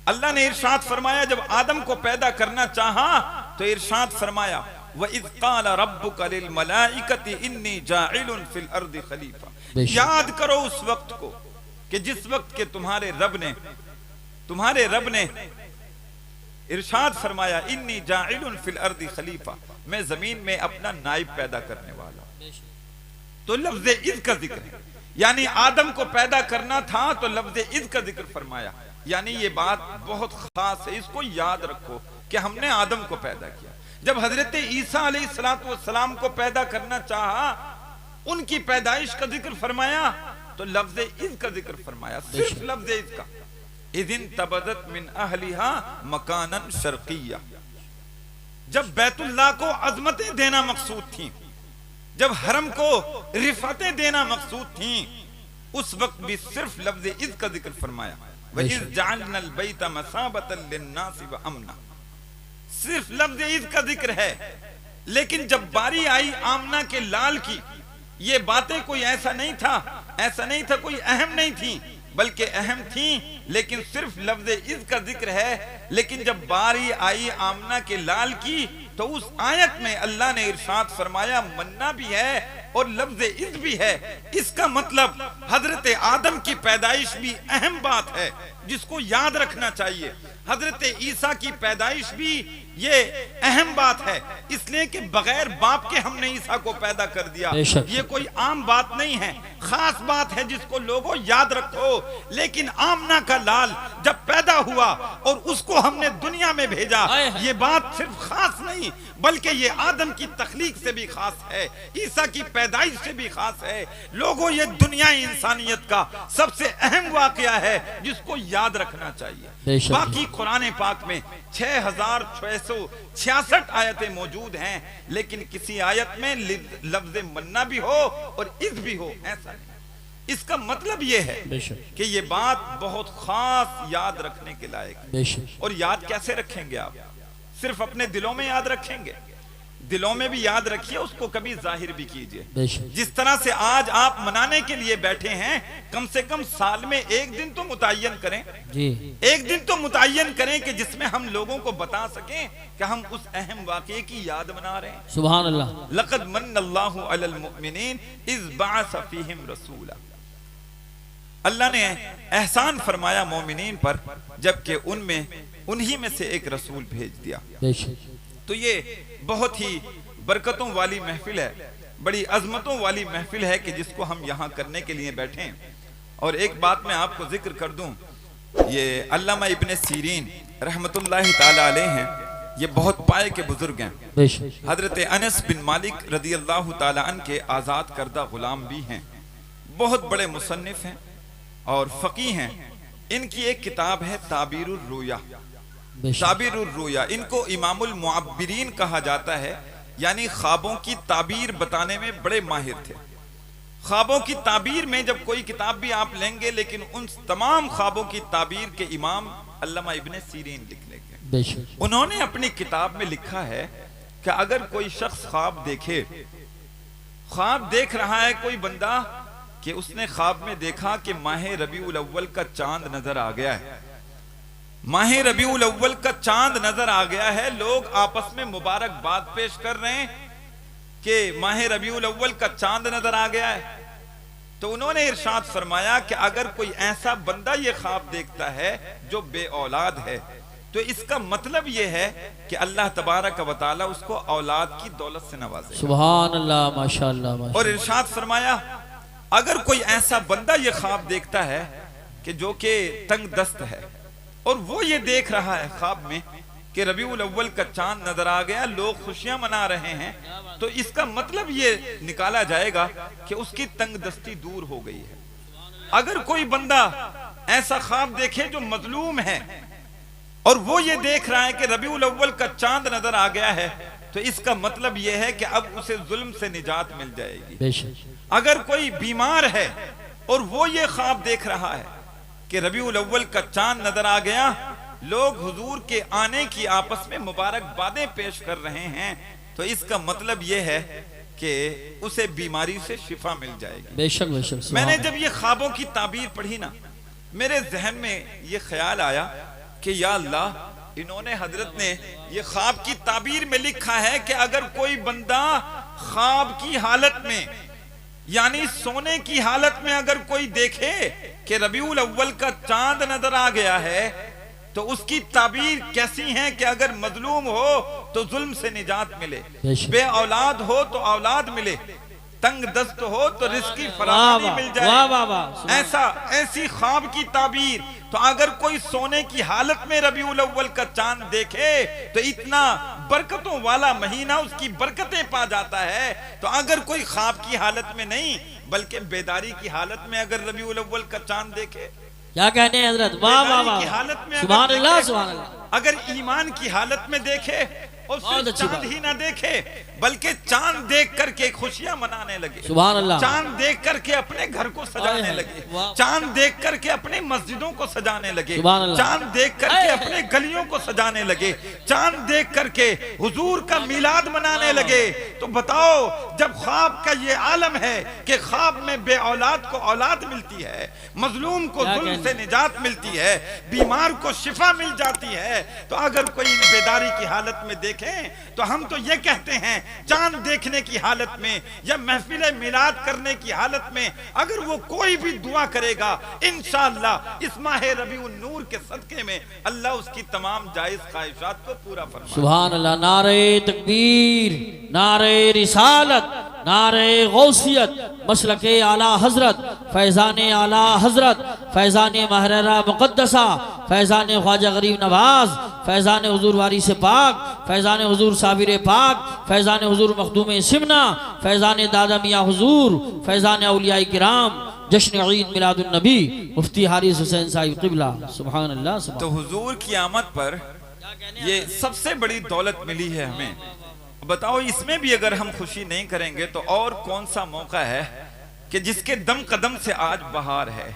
अल्लाह ने इरशाद फरमाया, जब आदम को पैदा करना चाहा तो इरशाद फरमाया, व इज़ क़ाल रब्बुका लिल मलाइकति इन्नी जाइलुन फिल अर्दि खलीफा। याद करो उस वक्त को कि जिस वक्त के तुम्हारे रब ने इरशाद फरमाया, इन्नी जाइलुन फिल अर्दि खलीफा, मैं जमीन में अपना नाइब पैदा करने वाला हूं। तो लफ्ज़ इज़ का जिक्र है, यानी आदम को पैदा करना था तो लफ्ज़ इज़ का जिक्र फरमाया। यानी ये बात बहुत खास है, इसको याद रखो कि हमने आदम को पैदा किया। जब हजरत ईसा अलैहिस्सलाम को पैदा करना चाहा, उनकी पैदाइश का जिक्र फरमाया तो लफ्ज़ इज़ का जिक्र फरमाया, सिर्फ लफ्ज़ इज़ का। इज़िन तबदत मिन अहलिहा मकानन शर्किया, जब बैतुल्लाह को अज़मतें देना मकसूद थी, जब हरम को रिफातें देना मकसूद थी, उस वक्त भी सिर्फ लफ्ज़ इज़ का जिक्र फरमाया। वइज़ जअलनल बैता मसाबतन लिन्नासि व अमना, सिर्फ लफ्ज़ इज़ का जिक्र है। लेकिन जब बारी आई आमना के लाल की, ये बातें कोई ऐसा नहीं था कोई अहम नहीं थी, बल्कि अहम थी, लेकिन सिर्फ लफ्ज़ इज़ का जिक्र है। लेकिन जब बारी आई आमना के लाल की तो उस आयत में अल्लाह ने इरशाद फरमाया, मन्ना भी है और लफ्ज़ इज़ भी है। इसका मतलब हजरत आदम की पैदाइश भी अहम बात है जिसको याद रखना चाहिए। हजरत ईसा की पैदाइश भी ये अहम बात है, इसलिए कि बगैर बाप के हमने ईसा को पैदा कर दिया। ये कोई आम बात नहीं है, खास बात है जिसको लोगों याद रखो। लेकिन आमना का लाल जब पैदा हुआ और उसको हमने दुनिया में भेजा, ये बात सिर्फ खास नहीं बल्कि ये आदम की तखलीक से भी खास है, ईसा की पैदाइश से भी खास है। लोगों, ये दुनिया इंसानियत का सबसे अहम वाकया है जिसको याद रखना चाहिए। बाकी कुरान पाक में 6666 आयतें मौजूद हैं, लेकिन किसी आयत में लफ्ज़ मन्ना भी हो और इज़ भी हो, ऐसा नहीं। इसका मतलब ये है कि ये बात बहुत खास याद रखने के लायक। और याद कैसे रखेंगे आप? सिर्फ अपने दिलों में याद रखेंगे? दिलों में भी याद रखिए, उसको कभी जाहिर भी कीजिए। जिस तरह से आज आप मनाने के लिए बैठे हैं, कम से कम साल में एक दिन तो मुतय्यन करें जी। एक दिन तो मुतय्यन करें कि जिसमें हम लोगों को बता सकें कि हम उस अहम वाक़ये की याद मना रहे हैं। सुभान अल्लाह। लक़द मन्नल्लाहु अलल मुमिनीन इज़ बअस फ़ीहिम रसूला, अल्लाह ने एहसान फरमाया मोमिनीन पर जबकि उन्हीं में से एक रसूल भेज दिया। तो ये बहुत ही बरकतों वाली महफिल है, बड़ी अजमतों वाली महफिल है कि जिसको हम यहाँ करने के लिए बैठे हैं। और एक बात मैं आपको जिक्र कर दूं, ये अल्लामा इब्ने सीरीन रहमतुल्लाहि ताला अलैह हैं, ये बहुत पाए के बुजुर्ग हैं। हजरत अनस बिन मालिक रदियल्लाहु ताला अन्हु के आज़ाद करदा गुलाम भी हैं, बहुत बड़े मुसन्निफ हैं और फ़क़ीह हैं। इनकी एक किताब है ताबीरुर रुया, ताबीरुर रुया। इनको इमामुल मुअब्बिरीन कहा जाता है, यानी ख्वाबों की ताबीर बताने में बड़े माहिर थे। ख्वाबों की ताबीर में जब कोई किताब भी आप लेंगे, लेकिन उन तमाम ख्वाबों की ताबीर के इमाम अल्लामा इब्ने सीरीन लिख लेंगे। उन्होंने अपनी किताब में लिखा है कि अगर कोई शख्स ख्वाब देखे, ख्वाब देख रहा है कोई बंदा कि उसने ख्वाब में देखा कि माह रबीउल अव्वल का चांद नजर आ गया है, माह रबीउल अव्वल का चांद नजर आ गया है, लोग आपस में मुबारकबाद पेश कर रहे हैं कि माह रबीउल अव्वल का चांद नजर आ गया है। तो उन्होंने इरशाद फरमाया कि अगर कोई ऐसा बंदा ये ख्वाब देखता है जो बे औलाद है, तो इसका मतलब ये है कि अल्लाह तबारक व तआला उसको औलाद की दौलत से नवाजेगा। सुभान अल्लाह, माशाअल्लाह। और इरशाद फरमाया अगर कोई ऐसा बंदा ये ख्वाब देखता है कि जो कि तंग दस्त है और वो ये देख रहा है ख्वाब में कि रबीउल अव्वल का चांद नजर आ गया, लोग खुशियां मना रहे हैं, तो इसका मतलब ये निकाला जाएगा कि उसकी तंग दस्ती दूर हो गई है। अगर कोई बंदा ऐसा ख्वाब देखे जो मजलूम है और वो ये देख रहा है कि रबीउल अव्वल का चांद नजर आ गया है, तो इसका मतलब यह है कि अब उसे जुल्म से निजात मिल जाएगी। अगर कोई बीमार है और वो ये ख्वाब देख रहा है कि रबीउल अव्वल का चांद नजर आ गया, लोग हुजूर के आने की आपस में मुबारकबादें पेश कर रहे हैं, तो इसका मतलब यह है कि उसे बीमारी से शिफा मिल जाएगी। बेशक बेशक। मैंने जब ये ख्वाबों की ताबीर पढ़ी ना, मेरे जहन में ये ख्याल आया कि या अल्लाह, इन्होंने हजरत ने ये ख्वाब की ताबीर में लिखा है कि अगर कोई बंदा ख्वाब की हालत में, यानी सोने की हालत में अगर कोई देखे कि रबीउल अव्वल का चांद नजर आ गया है, तो उसकी ताबीर कैसी है कि अगर मजलूम हो तो जुल्म से निजात मिले, बे औलाद हो तो औलाद मिले, तंग दस्त हो तो रिज़्क़ की फराहमी मिल जाए। ऐसी ख्वाब की ताबीर। तो अगर कोई सोने की हालत में रबीउल अव्वल का चांद देखे तो इतना बरकतों वाला महीना, उसकी बरकतें पा जाता है। तो अगर कोई ख्वाब की हालत में नहीं बल्कि बेदारी की हालत में अगर रबीउल अव्वल का चांद देखे, क्या कहने हैं हजरत? वाह वाह वाह, हालत में सुभान अल्लाह सुभान अल्लाह। अगर ईमान की हालत में देखे और सिर्फ चांद ही ना देखे बल्कि चांद देख करके खुशियां मनाने लगे, सुभान अल्लाह, चांद देख करके अपने घर को सजाने लगे, चांद देख करके अपने मस्जिदों को सजाने लगे, चांद देख करके अपने गलियों को सजाने लगे, चांद देख करके हुजूर का मिलाद मनाने लगे। तो बताओ, जब ख्वाब का ये आलम है कि ख्वाब में बे औलाद को औलाद मिलती है, मजलूम को जुल्म से निजात मिलती है, बीमार को शिफा मिल जाती है, तो अगर कोई इन बेदारी की हालत में देखें तो हम तो ये कहते हैं चांद देखने की हालत में या महफिल मिलाद करने की हालत में अगर वो कोई भी दुआ करेगा, इंशाअल्लाह इस माह रबीउन नूर के सदके में अल्लाह उसकी तमाम जायज ख्वाहिशात को पूरा फरमाए। सुभान अल्लाह। नारे तकबीर, नारे रिसालत, नारे गौसियत, मसलके आला हजरत, फैजान आला हजरत, फैजान महरेरा मुकद्दसा, फैजान ख्वाजा गरीब नवाज, फैजान हुजूर वारिस पाक, फैजान हुजूर साबिर पाक, फैजान हुजूर मखदूम सिमना, फैजान दादा मियाँ हुजूर, फैजान औलिया किराम, जश्न ईद मिलादुन नबी मुफ्ती हारिस हुसैन साहिब क़िबला। सुभान अल्लाह। तो हुजूर की आमद पर ये सबसे बड़ी दौलत मिली है हमें। बताओ, इसमें भी अगर हम खुशी नहीं करेंगे तो और कौन सा मौका है कि जिसके दम कदम से आज बहार है,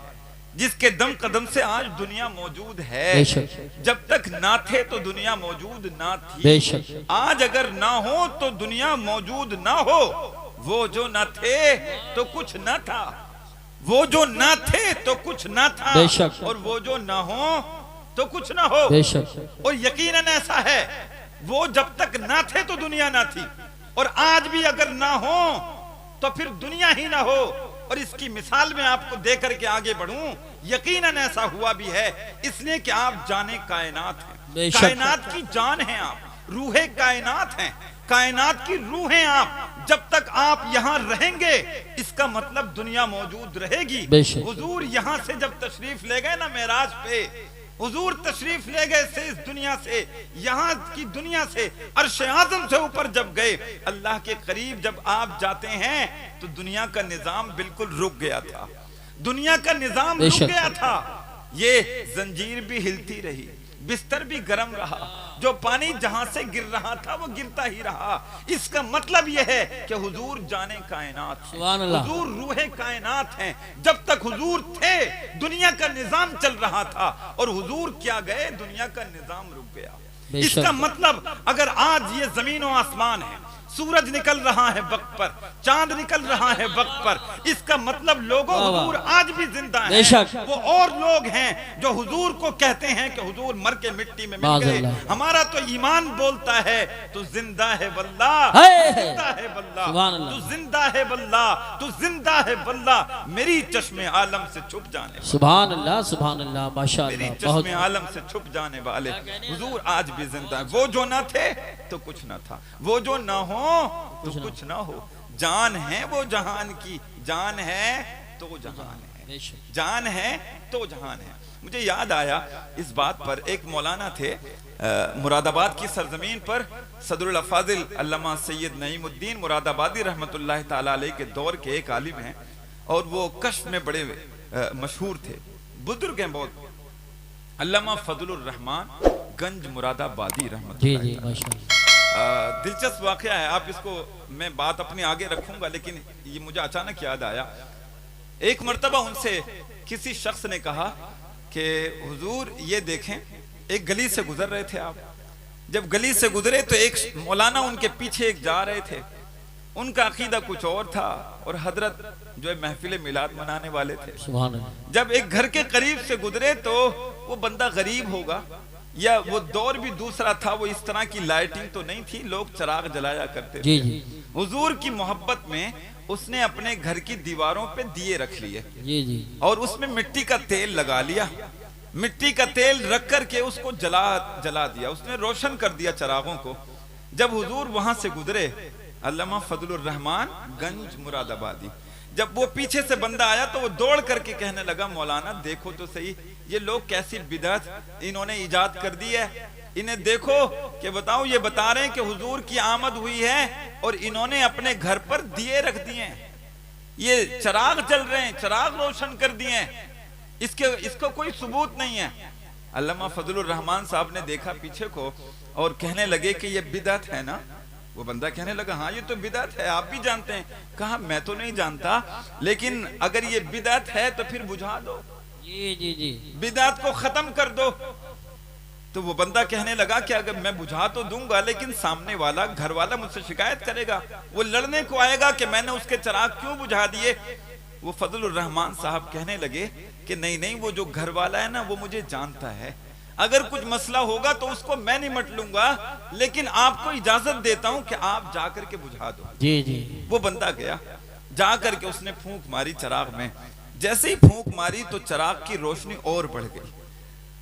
जिसके दम कदम से आज दुनिया मौजूद है। जब तक ना थे तो दुनिया मौजूद ना थी, आज अगर ना हो तो दुनिया मौजूद ना हो। वो जो ना थे तो कुछ ना था, वो जो ना थे तो कुछ ना था, और वो जो ना हो तो कुछ ना हो। और यकीनन ऐसा है, वो जब तक ना थे तो दुनिया ना थी, और आज भी अगर ना हो तो फिर दुनिया ही ना हो। और इसकी मिसाल में आपको देकर के आगे बढ़ूं, यकीनन ऐसा हुआ भी है, इसलिए कि आप जाने कायनात हैं, कायनात की जान हैं आप, रूहे कायनात हैं, कायनात की रूह हैं आप। जब तक आप यहाँ रहेंगे इसका मतलब दुनिया मौजूद रहेगी। हुजूर यहाँ से जब तशरीफ ले गए ना मेराज पे, हुजूर तशरीफ ले गए से इस दुनिया से, यहाँ की दुनिया से अर्श आज़म से ऊपर जब गए, अल्लाह के करीब जब आप जाते हैं तो दुनिया का निजाम बिल्कुल रुक गया था, दुनिया का निजाम रुक गया था। ये जंजीर भी हिलती रही, बिस्तर भी गर्म रहा, जो पानी जहां से गिर रहा था वो गिरता ही रहा। इसका मतलब यह है कि हुजूर जाने कायनात, हुजूर रूहे कायनात हैं। जब तक हुजूर थे दुनिया का निजाम चल रहा था, और हुजूर क्या गए दुनिया का निजाम रुक गया। इसका मतलब अगर आज ये जमीन और आसमान है, सूरज निकल रहा है वक्त पर, चांद निकल रहा है वक्त पर, इसका मतलब लोगों हुजूर आज भी जिंदा हैं। वो और लोग हैं जो हुजूर को कहते हैं कि हुजूर मर के मिट्टी में मिल गए। हमारा तो ईमान बोलता है तू जिंदा है वल्लाह, जिंदा है वल्लाह, तू जिंदा है वल्लाह, तू जिंदा है वल्लाह, मेरी चश्मे आलम से छुप जाने, सुभान अल्लाह सुभान अल्लाह, माशाअल्लाह, मेरी चश्मे आलम से छुप जाने वाले हुजूर आज भी जिंदा है। वो जो ना थे तो कुछ ना था, वो जो ना हो तो कुछ ना हो। जान है वो जहान की, जान है तो जहान है, जान है तो जहान है। मुझे याद आया इस बात पर, एक मौलाना थे मुरादाबाद की सरजमीन पर, सदरुल अफाजिल अल्लामा सैयद नईमुद्दीन मुरादाबादी रहमतुल्लाह ताला अलैह के दौर के एक आलिम हैं, और वो कश्फ में बड़े मशहूर थे, बुजुर्ग हैं बहुत, अल्लामा फजलुर रहमान गंज मुरादाबादी रहमतुल्लाह। जी माशाअल्लाह। दिलचस्प वाकया है, आप इसको मैं बात अपनी आगे रखूंगा, लेकिन ये मुझे अचानक याद आया। एक मर्तबा उनसे किसी शख्स ने कहा कि हुजूर ये देखें, एक गली से गुजर रहे थे आप, जब गली से गुजरे तो एक मौलाना उनके पीछे एक जा रहे थे, उनका अकीदा कुछ और था और हजरत जो है महफिल मिलाद मनाने वाले थे। सुभान अल्लाह। जब एक घर के करीब से गुजरे तो वो बंदा गरीब होगा या वो दौर भी दूसरा था, वो इस तरह की लाइटिंग तो नहीं थी, लोग चिराग जलाया करते जी थे। जी हुजूर की मोहब्बत में उसने अपने घर की दीवारों पे दिए रख लिए जी जी और उसमें मिट्टी का तेल लगा लिया, मिट्टी का तेल रख करके उसको जला दिया, उसने रोशन कर दिया चिरागों को। जब हुजूर वहां से गुजरे, अल्लामा फजलुर रहमान गंज मुरादाबादी, जब वो पीछे से बंदा आया तो वो दौड़ करके कहने लगा, मौलाना देखो तो सही, ये लोग कैसी बिदअत इन्होंने इजाद कर दी है, इन्हें देखो कि बताओ, ये बता रहे हैं कि हुजूर की आमद हुई है और इन्होंने अपने घर पर दिए रख दिए हैं, ये चिराग जल रहे हैं, चिराग रोशन कर दिए हैं, इसको कोई सबूत नहीं है। अल्लामा फजलुर रहमान साहब ने देखा पीछे को और कहने लगे कि ये बिदअत है ना। वो बंदा कहने लगा, हाँ ये तो बिदअत है, आप भी जानते हैं। कहा मैं तो नहीं जानता, लेकिन अगर ये बिदअत है तो फिर बुझा दो, जी जी जी, बिदअत को खत्म कर दो। तो वो बंदा कहने लगा कि अगर मैं बुझा तो दूंगा, लेकिन सामने वाला घर वाला मुझसे शिकायत करेगा, वो लड़ने को आएगा कि मैंने उसके चिराग क्यों बुझा दिए। वो फजलुर रहमान साहब कहने लगे कि नहीं नहीं, वो जो घर वाला है ना वो मुझे जानता है, अगर कुछ मसला होगा तो उसको मैं निमट लूंगा, लेकिन आपको इजाजत देता हूं कि आप जाकर के बुझा दो। जी जी, वो बंदा गया, जाकर के उसने फूंक मारी चिराग में, जैसे ही फूंक मारी तो चिराग की रोशनी और बढ़ गई,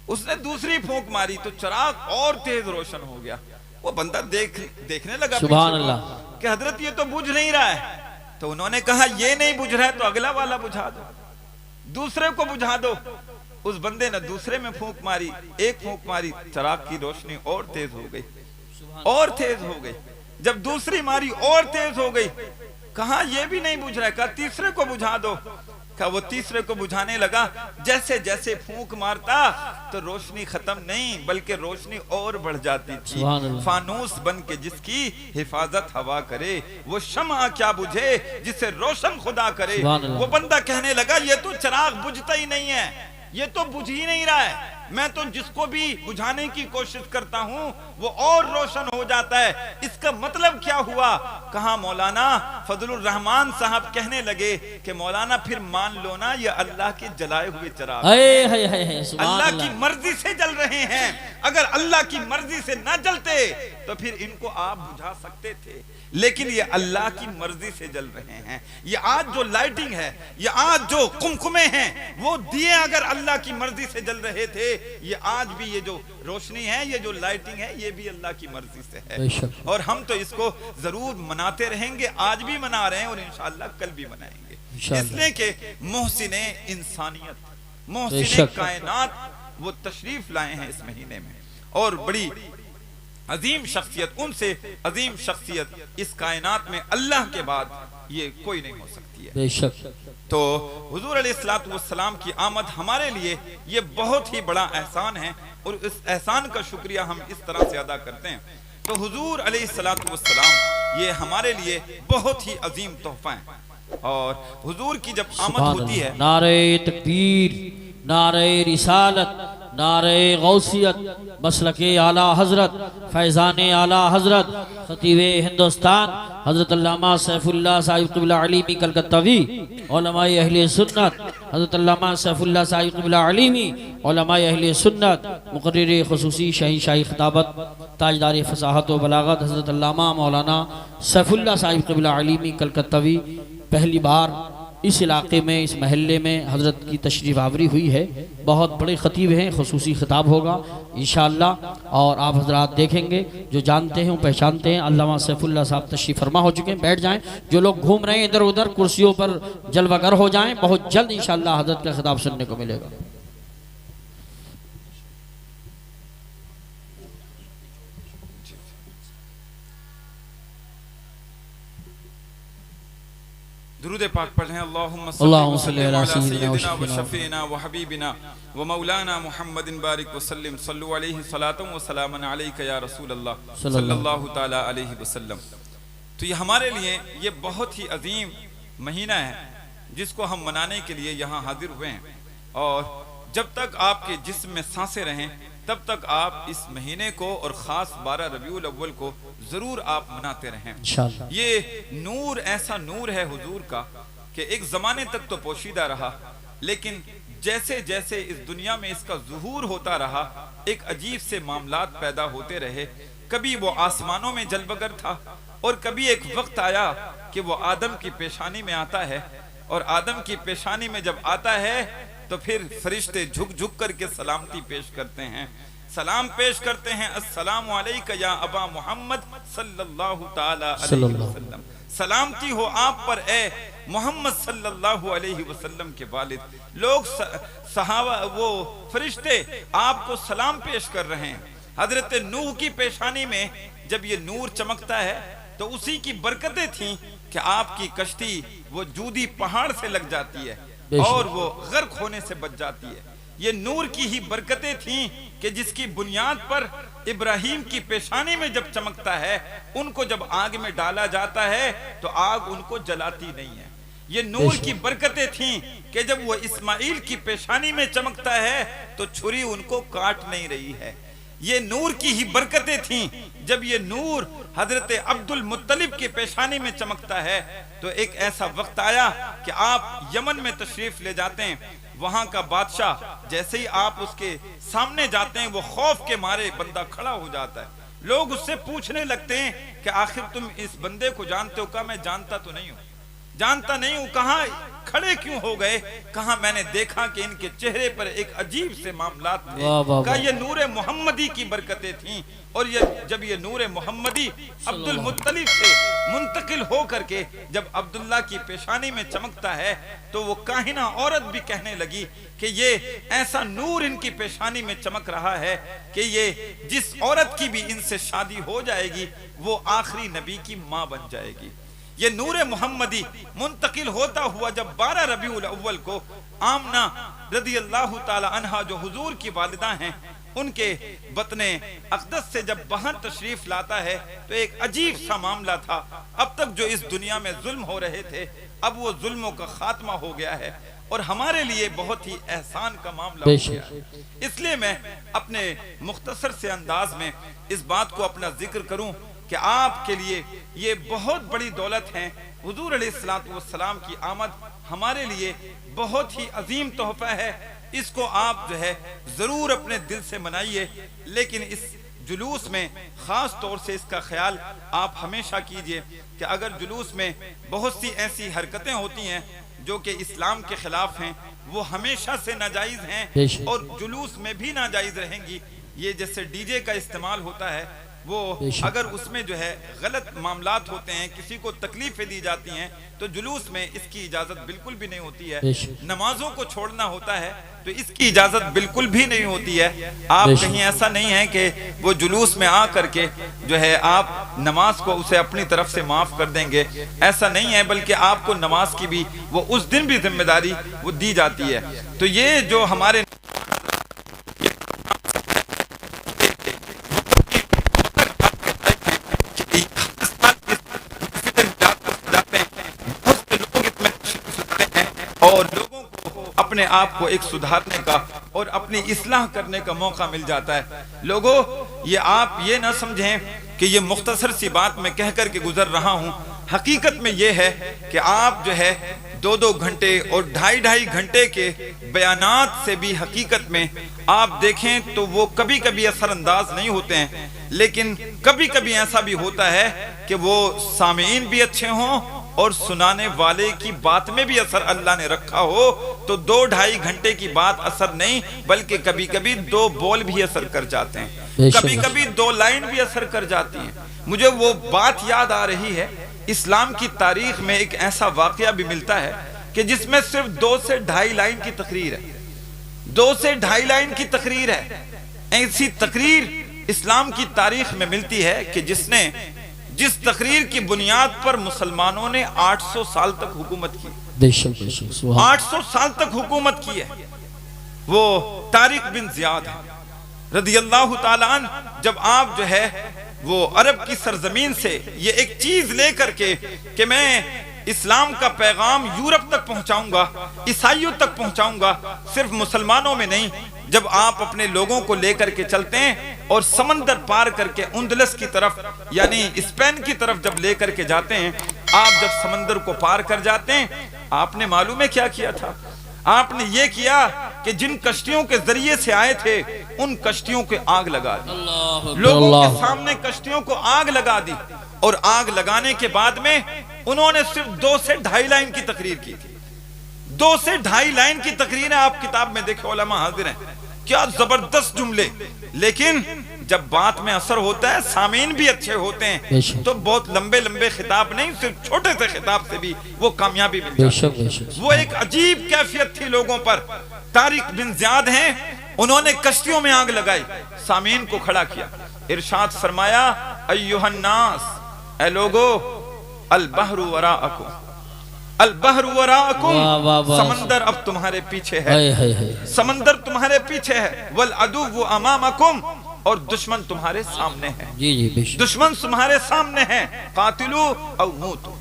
उसने दूसरी फूंक मारी तो चिराग और तेज रोशन हो गया। वो बंदा देखने लगा सुभान अल्लाह कि हजरत ये तो बुझ नहीं रहा है। तो उन्होंने कहा ये नहीं बुझ रहा है तो अगला वाला बुझा दो, दूसरे को बुझा दो। उस बंदे ने दूसरे में फूंक मारी, एक फूंक मारी, चिराग की रोशनी और तेज हो गई, और तेज हो गई। जब दूसरी मारी और तेज हो गई, कहा ये भी नहीं बुझ रहा है, कहा तीसरे को बुझा दो। कहा वो तीसरे को बुझाने लगा, जैसे जैसे फूंक मारता तो रोशनी खत्म नहीं बल्कि रोशनी और बढ़ जाती थी। फानूस बन के जिसकी हिफाजत हवा करे, वो शम्आ क्या बुझे जिसे रोशन खुदा करे। वो बंदा कहने लगा, ये तो चिराग बुझता ही नहीं है, ये तो बुझ ही नहीं रहा है, मैं तो जिसको भी बुझाने की कोशिश करता हूं वो और रोशन हो जाता है, इसका मतलब क्या हुआ। कहा मौलाना फजलुर रहमान साहब कहने लगे कि मौलाना फिर मान लो ना, ये अल्लाह के जलाए हुए चिराग अल्लाह की मर्जी से जल रहे हैं, अगर अल्लाह की मर्जी से ना जलते तो फिर इनको आप बुझा सकते थे, लेकिन ये अल्लाह की मर्जी से जल रहे हैं। ये आज जो लाइटिंग है, ये आज जो कुमकुमे हैं, वो दिए अगर अल्लाह की मर्जी से जल रहे थे, ये आज भी ये जो रोशनी है, ये जो लाइटिंग है, ये भी अल्लाह की मर्जी से है। और हम तो इसको जरूर मनाते रहेंगे, आज भी मना रहे हैं और इंशाअल्लाह कल भी मनाएंगे, इसलिए कि मोहसिने इंसानियत, मोहसिने कायनात वो तशरीफ लाए हैं इस महीने में, और बड़ी अजीम शख्सियत, उनसे अजीम शख्सियत इस कायनात में अल्लाह के बाद ये कोई नहीं हो सकती है। बेशक। तो हुजूर अलैहिस्सलातु वस्सलाम की आमद हमारे लिए ये बहुत ही बड़ा एहसान है और इस एहसान का शुक्रिया हम इस तरह से अदा करते हैं। तो हुजूर अलैहिस्सलातु वस्सलाम ये हमारे लिए बहुत ही अजीम तोहफा है, और हुजूर की जब आमद होती है, नारे तकबीर, नारे रिसालत, नारे गौसियत, मसलके आला हजरत, फैज़ान आला हजरत, खतीब हिंदुस्तान हजरत अल्लामा सैफुल्लाह साहिब क़िबला अलीमी कलकत्तावी, उलमाए अहले सुन्नत हजरत अल्लामा सैफुल्लाह साहिब क़िबला अलीमी, उलमाए अहले सुन्नत, मुक़र्रिर ख़ुसूसी शाही खिताबत, ताजदार फ़साहत व बलागत हजरत अल्लामा मौलाना सैफुल्लाह साहिब क़िबला अलीमी कलकत्तावी पहली बार इस इलाके में, इस महल्ले में हज़रत की तशरीफ़ आवरी हुई है। बहुत बड़े ख़तीब हैं, ख़ुसूसी ख़िताब होगा इंशाअल्लाह, और आप हज़रात देखेंगे, जो जानते हैं वो पहचानते हैं। अल्लामा सैफुल्लाह साहब तशरीफ़ फरमा हो चुके हैं, बैठ जाएं। जो लोग घूम रहे हैं इधर उधर कुर्सियों पर जलवागर हो जाएं, बहुत जल्द इंशाअल्लाह हज़रत का ख़िताब सुनने को मिलेगा। दुरूद पाक पढ़ें। अल्लाहुम्मा सल्ली अला सय्यिदिना व शफीना व हबीबिना व मौलाना मुहम्मदिन बारिक व सल्लिम सल्लु अलैहि सलातम व सलामन अलैका या रसूल अल्लाह सल्लल्लाहु ताला अलैहि वसल्लम। तो ये हमारे लिए ये बहुत ही अजीम महीना है जिसको हम मनाने के लिए यहाँ हाजिर हुए हैं, और जब तक आपके जिस्म में सांसें रहें तब तक आप इस महीने को और ख़ास 12 रबीउल अव्वल को ज़रूर आप मनाते रहें इंशाअल्लाह। ये नूर ऐसा नूर है हुजूर का कि एक ज़माने तक तो पोशीदा रहा, लेकिन जैसे जैसे इस दुनिया में इसका ज़ुहूर होता रहा एक अजीब से मामलात पैदा होते रहे। कभी वो आसमानों में जलवगर था और कभी एक वक्त आया कि वो आदम की पेशानी में आता है, और आदम की पेशानी में जब आता है तो फिर फरिश्ते झुक झुक करके सलामती पेश करते हैं, सलाम पेश करते हैं, अस्सलामु अलैका या अबा मोहम्मद सल्लल्लाहु ताला अलैहि वसल्लम, सलामती हो आप पर ए मोहम्मद सल्लल्लाहु अलैहि वसल्लम के वालिद। लोग सहाबा वो फरिश्ते आपको सलाम पेश कर रहे हैं। हजरत नूह की पेशानी में जब ये नूर चमकता है तो उसी की बरकतें थी कि आपकी कश्ती वो जूदी पहाड़ से लग जाती है और वो गर्क होने से बच जाती है। ये नूर की ही बरकतें थीं कि जिसकी बुनियाद पर इब्राहिम की पेशानी में जब चमकता है उनको जब आग में डाला जाता है तो आग उनको जलाती नहीं है। ये नूर की बरकतें थीं कि जब वो इस्माइल की पेशानी में चमकता है तो छुरी उनको काट नहीं रही है। ये नूर की ही बरकतें थीं जब ये नूर हजरत अब्दुल मुत्तलिब की पेशानी में चमकता है तो एक ऐसा वक्त आया कि आप यमन में तशरीफ ले जाते हैं, वहां का बादशाह जैसे ही आप उसके सामने जाते हैं वो खौफ के मारे बंदा खड़ा हो जाता है। लोग उससे पूछने लगते हैं कि आखिर तुम इस बंदे को जानते हो? कहा मैं जानता तो नहीं हूँ, जानता नहीं हूँ। कहा खड़े क्यों हो गए? कहा मैंने देखा कि इनके चेहरे पर एक अजीब से मामलात थे। कहा ये नूरे मोहम्मदी की बरकतें थीं, और ये जब ये नूरे मोहम्मदी अब्दुल मुत्तलिब से मुंतकिल हो करके जब अब्दुल्ला की पेशानी में चमकता है तो वो काहिना औरत भी कहने लगी कि ये ऐसा नूर इनकी पेशानी में चमक रहा है कि ये जिस औरत की भी इनसे शादी हो जाएगी वो आखिरी नबी की माँ बन जाएगी। ये नूरे मोहम्मदी मुंतकिल होता हुआ जब 12 रबीउल अव्वल को आमना रदियल्लाहु ताला अन्हा जो हुजूर की वालिदा हैं उनके बतने अक़दस से जब बाहर तशरीफ लाता है तो एक अजीब सा मामला था। अब तक जो इस दुनिया में जुल्म हो रहे थे अब वो जुल्मों का खात्मा हो गया है और हमारे लिए बहुत ही एहसान का मामला हो गया है। इसलिए मैं अपने मुख्तसर से अंदाज में इस बात को अपना जिक्र करूं कि आपके लिए ये बहुत बड़ी दौलत है। हुजूर अलैहिस्सलातु वस्सलाम की आमद हमारे लिए बहुत ही अजीम तोहफा है। इसको आप जो है जरूर अपने दिल से मनाइए, लेकिन इस जुलूस में खास तौर से इसका ख्याल आप हमेशा कीजिए कि अगर जुलूस में बहुत सी ऐसी हरकतें होती हैं जो कि इस्लाम के खिलाफ हैं वो हमेशा से नाजायज हैं और जुलूस में भी नाजायज रहेंगी। ये जैसे डीजे का इस्तेमाल होता है वो अगर उसमें जो है गलत मामलात होते हैं, किसी को तकलीफें दी जाती हैं तो जुलूस में इसकी इजाजत बिल्कुल भी नहीं होती है। नमाजों को छोड़ना होता है तो इसकी इजाजत बिल्कुल भी नहीं होती है। आप कहीं ऐसा नहीं है कि वो जुलूस में आ करके जो है आप नमाज को उसे अपनी तरफ से माफ कर देंगे, ऐसा नहीं है, बल्कि आपको नमाज की भी वो उस दिन भी जिम्मेदारी वो दी जाती है। तो ये जो हमारे और लोगों को अपने आप को एक सुधारने का और अपनी इस्लाह करने का मौका मिल जाता है। लोगों ये आप ये ना समझें कि ये मुख्तसर सी बात मैं कह कर के गुजर रहा हूँ। हकीकत में ये है कि आप जो है 2-2 घंटे और 2.5 घंटे के बयानात से भी हकीकत में आप देखें तो वो कभी कभी असरअंदाज नहीं होते हैं, लेकिन कभी कभी ऐसा भी होता है कि वो सामीन भी अच्छे हों और सुनाने वाले की बात में भी असर अल्लाह ने रखा हो तो 2-2.5 घंटे की बात असर नहीं बल्कि कभी कभी 2 बोल भी असर कर जाते हैं, कभी कभी 2 लाइन भी असर कर जाती हैं। मुझे वो बात याद आ रही है, इस्लाम की तारीख में एक ऐसा वाकया भी मिलता है कि जिसमें सिर्फ 2 से 2.5 लाइन की तकरीर है, 2 से 2.5 लाइन की तकरीर है। ऐसी तकरीर इस्लाम की तारीख में मिलती है कि जिसने जिस तकरीर की बुनियाद पर मुसलमानों ने 800 साल तक हुकूमत की, बेशक बेशक, सुभान 800 साल तक हुकूमत की है, वो तारिक बिन ज़ियाद है रदियल्लाहु ताला अन्हु। जब आप जो है वो अरब की सरजमीन से ये एक चीज लेकर के कि मैं इस्लाम का पैगाम यूरोप तक पहुंचाऊंगा, ईसाइयों तक पहुंचाऊंगा, सिर्फ मुसलमानों में नहीं, जब आप अपने लोगों को लेकर के चलते हैं और समंदर पार करके उंदलस की तरफ यानी स्पेन की तरफ जब लेकर के जाते हैं, आप जब समंदर को पार कर जाते हैं, आपने मालूम है क्या किया था? आपने ये किया कि जिन कश्तियों के जरिए से आए थे उन कश्तियों के आग लगा दी, लोगों के सामने कश्तियों को आग लगा दी, और आग लगाने के बाद में उन्होंने सिर्फ 2 से 2.5 लाइन की तकरीर की थी। 2 से 2.5 लाइन की तकरीर है, आप किताब में देखे, उलमा हाजिर हैं, क्या जबरदस्त जुमले। लेकिन जब बात में असर होता है, सामीन भी अच्छे होते हैं, तो बहुत लंबे लंबे खिताब नहीं, सिर्फ छोटे से खिताब से भी वो कामयाबी मिल जाती है। वो एक अजीब कैफियत थी लोगों पर। तारिक बिन ज़ियाद हैं, उन्होंने कश्तियों में आग लगाई, सामीन को खड़ा किया, इरशाद फरमाया, अय्युहन्नास, ऐ लोगो, अल बहरु वराअकुम, अल बहरु वराअकुम, समंदर अब तुम्हारे पीछे है, समंदर तुम्हारे पीछे है, वल अदुव्वु अमामकुम, और दुश्मन तुम्हारे सामने है। जी जी, दुश्मन तुम्हारे सामने है। कातिलू औ मूतू,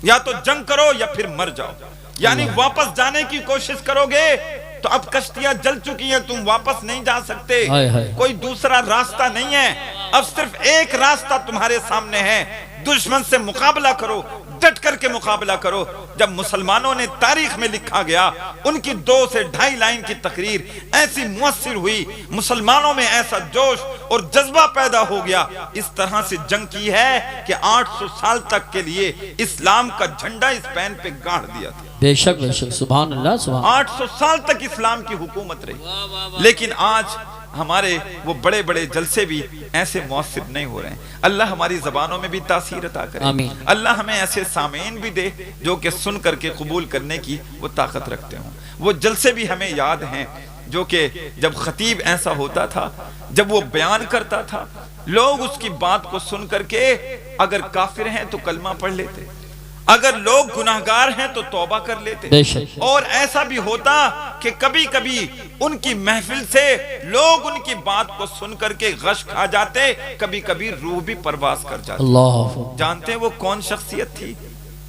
या तो जंग करो या फिर मर जाओ, यानी वापस जाने की कोशिश करोगे तो अब कश्तियां जल चुकी हैं, तुम वापस नहीं जा सकते, कोई दूसरा रास्ता नहीं है, अब सिर्फ एक रास्ता तुम्हारे सामने है, दुश्मन से मुकाबला करो, डट करके मुकाबला करो। जब मुसलमानों ने तारीख में लिखा गया, उनकी 2 से 2.5 लाइन की तकरीर ऐसी मुअस्सिर हुई, मुसलमानों में ऐसा जोश और जज्बा पैदा हो गया, इस तरह से जंग की है कि 800 साल तक के लिए इस्लाम का झंडा स्पेन पे गाड़ दिया था। बेशक बेशक, सुभान अल्लाह, सुभान। 800 साल तक इस्लाम की हुकूमत रही, लेकिन आज हमारे वो बड़े बड़े जलसे भी ऐसे मौसर नहीं हो रहे हैं। अल्लाह हमारी जबानों में भी तासीर अता करे, अल्लाह हमें ऐसे सामीन भी दे जो कि सुन करके कबूल करने की वो ताकत रखते हों। वो जलसे भी हमें याद हैं जो कि जब खतीब ऐसा होता था, जब वो बयान करता था, लोग उसकी बात को सुन करके अगर काफिर हैं तो कलमा पढ़ लेते, अगर लोग गुनाहगार हैं तो तौबा कर लेते, और ऐसा भी होता कि कभी कभी उनकी महफिल से लोग उनकी बात को सुन करके गश खा जाते, कभी कभी रूह भी परवास कर जाते। जानते हैं वो कौन शख्सियत थी?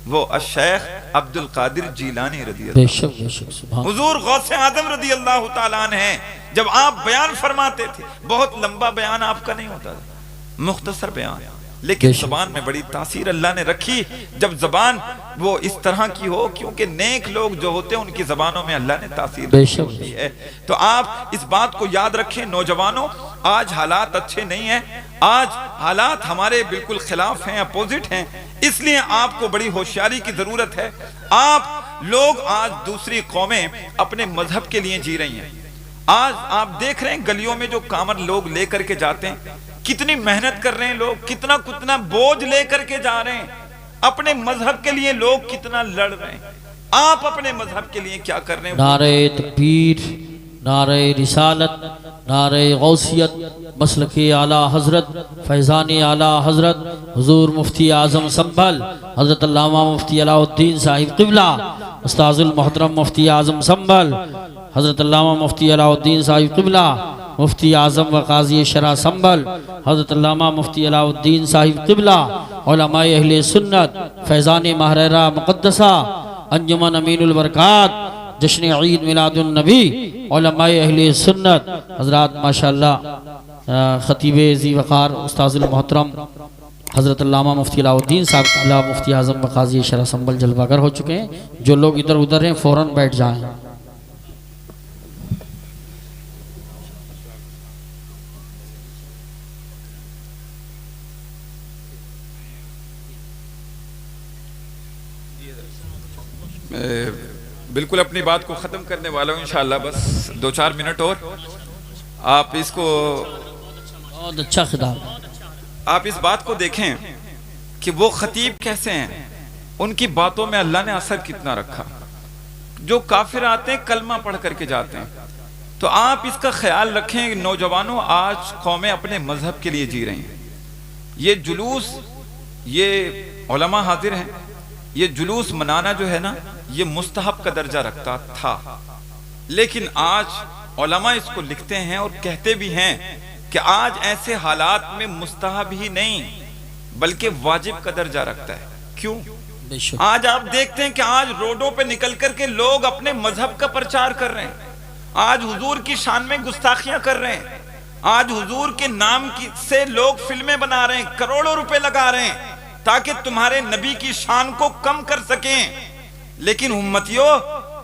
वो अश-शेख अब्दुल कादिर जीलानी रदियल्लाहु, हुजूर गौसे आजम रदियल्लाहु ताला अन्हु हैं। जब आप बयान फरमाते थे, बहुत लंबा बयान आपका नहीं होता था, मुख्तसर बयान, लेकिन ज़बान में बड़ी तासीर अल्लाह ने रखी। जब ज़बान वो इस तरह की हो, क्योंकि नेक लोग जो होते हैं उनकी ज़बानों में अल्लाह ने तासीर रखी है। तो आप इस बात को याद रखें नौजवानों, आज हालात अच्छे नहीं हैं, आज हालात हमारे बिल्कुल खिलाफ हैं, अपोजिट हैं, इसलिए आपको बड़ी होशियारी की जरूरत है। आप लोग आज दूसरी कौमें अपने मजहब के लिए जी रही हैं। आज आप देख रहे हैं गलियों में जो कामर लोग लेकर के जाते हैं, कितनी मेहनत कर रहे हैं लोग, कितना कितना बोझ लेकर के जा रहे हैं, अपने मजहब के लिए लोग कितना लड़ रहे हैं। आप अपने मजहब के लिए क्या कर रहे हैं? नारे तकबीर, नारे रिसालत, नारे गौसियत, मसलके आला हजरत, फैज़ाने आला हजरत हुजूर मुफ्ती आज़म संभल हजरत अल्लामा मुफ्ती अलाउद्दीन साहिब क़िबला, उस्ताजुल मोहतरम मुफ्ती आज़म संभल हजरत अल्लामा मुफ्ती अलाउद्दीन साहिब क़िबला, मुफ्ती आज़म व क़ाज़ी शरा संभल हजरत अल्लामा मुफ्ती अलाउद्दीन साहिब क़िबला, उलमाए अहले सुन्नत, फैज़ाने महरेरा मुक़द्दसा, अंजुमन अमीनुल बरकात, जश्न ईद मिलादुन नबी, उलमाए अहले सुन्नत हजरात माशाअल्लाह खतीबे ज़ी वक़ार उस्ताजुल मोहतरम हजरत अल्लामा मुफ्ती अलाउद्दीन साहब क़िबला, मुफ्ती आज़म व क़ाज़ी शरा संभल जलवागर हो चुके हैं। जो लोग इधर उधर हैं फ़ौरन बैठ जाएं। बिल्कुल अपनी बात को ख़त्म करने वाला हूँ इंशाअल्लाह, बस 2-4 मिनट और। आप इसको, बहुत अच्छा खिताब, आप इस बात को देखें कि वो खतीब कैसे हैं, उनकी बातों में अल्लाह ने असर कितना रखा। जो काफिर आते हैं कलमा पढ़ करके जाते हैं, तो आप इसका ख्याल रखें नौजवानों, आज कौमें अपने मजहब के लिए जी रही हैं। ये जुलूस ये उलमा हाजिर हैं, ये जुलूस मनाना जो है ना, ये मुस्तहब का दर्जा रखता था, लेकिन आज उलमा इसको लिखते हैं और कहते भी हैं कि आज ऐसे हालात में मुस्तहब ही नहीं बल्कि वाजिब का दर्जा रखता है। क्यों? आज आप देखते हैं कि आज रोडों पे निकल कर के लोग अपने मजहब का प्रचार कर रहे हैं, आज हुजूर की शान में गुस्ताखियां कर रहे हैं, आज हुजूर के नाम की से लोग फिल्में बना रहे हैं, करोड़ों रुपए लगा रहे हैं ताकि तुम्हारे नबी की शान को कम कर सकें। लेकिन उम्मतियों,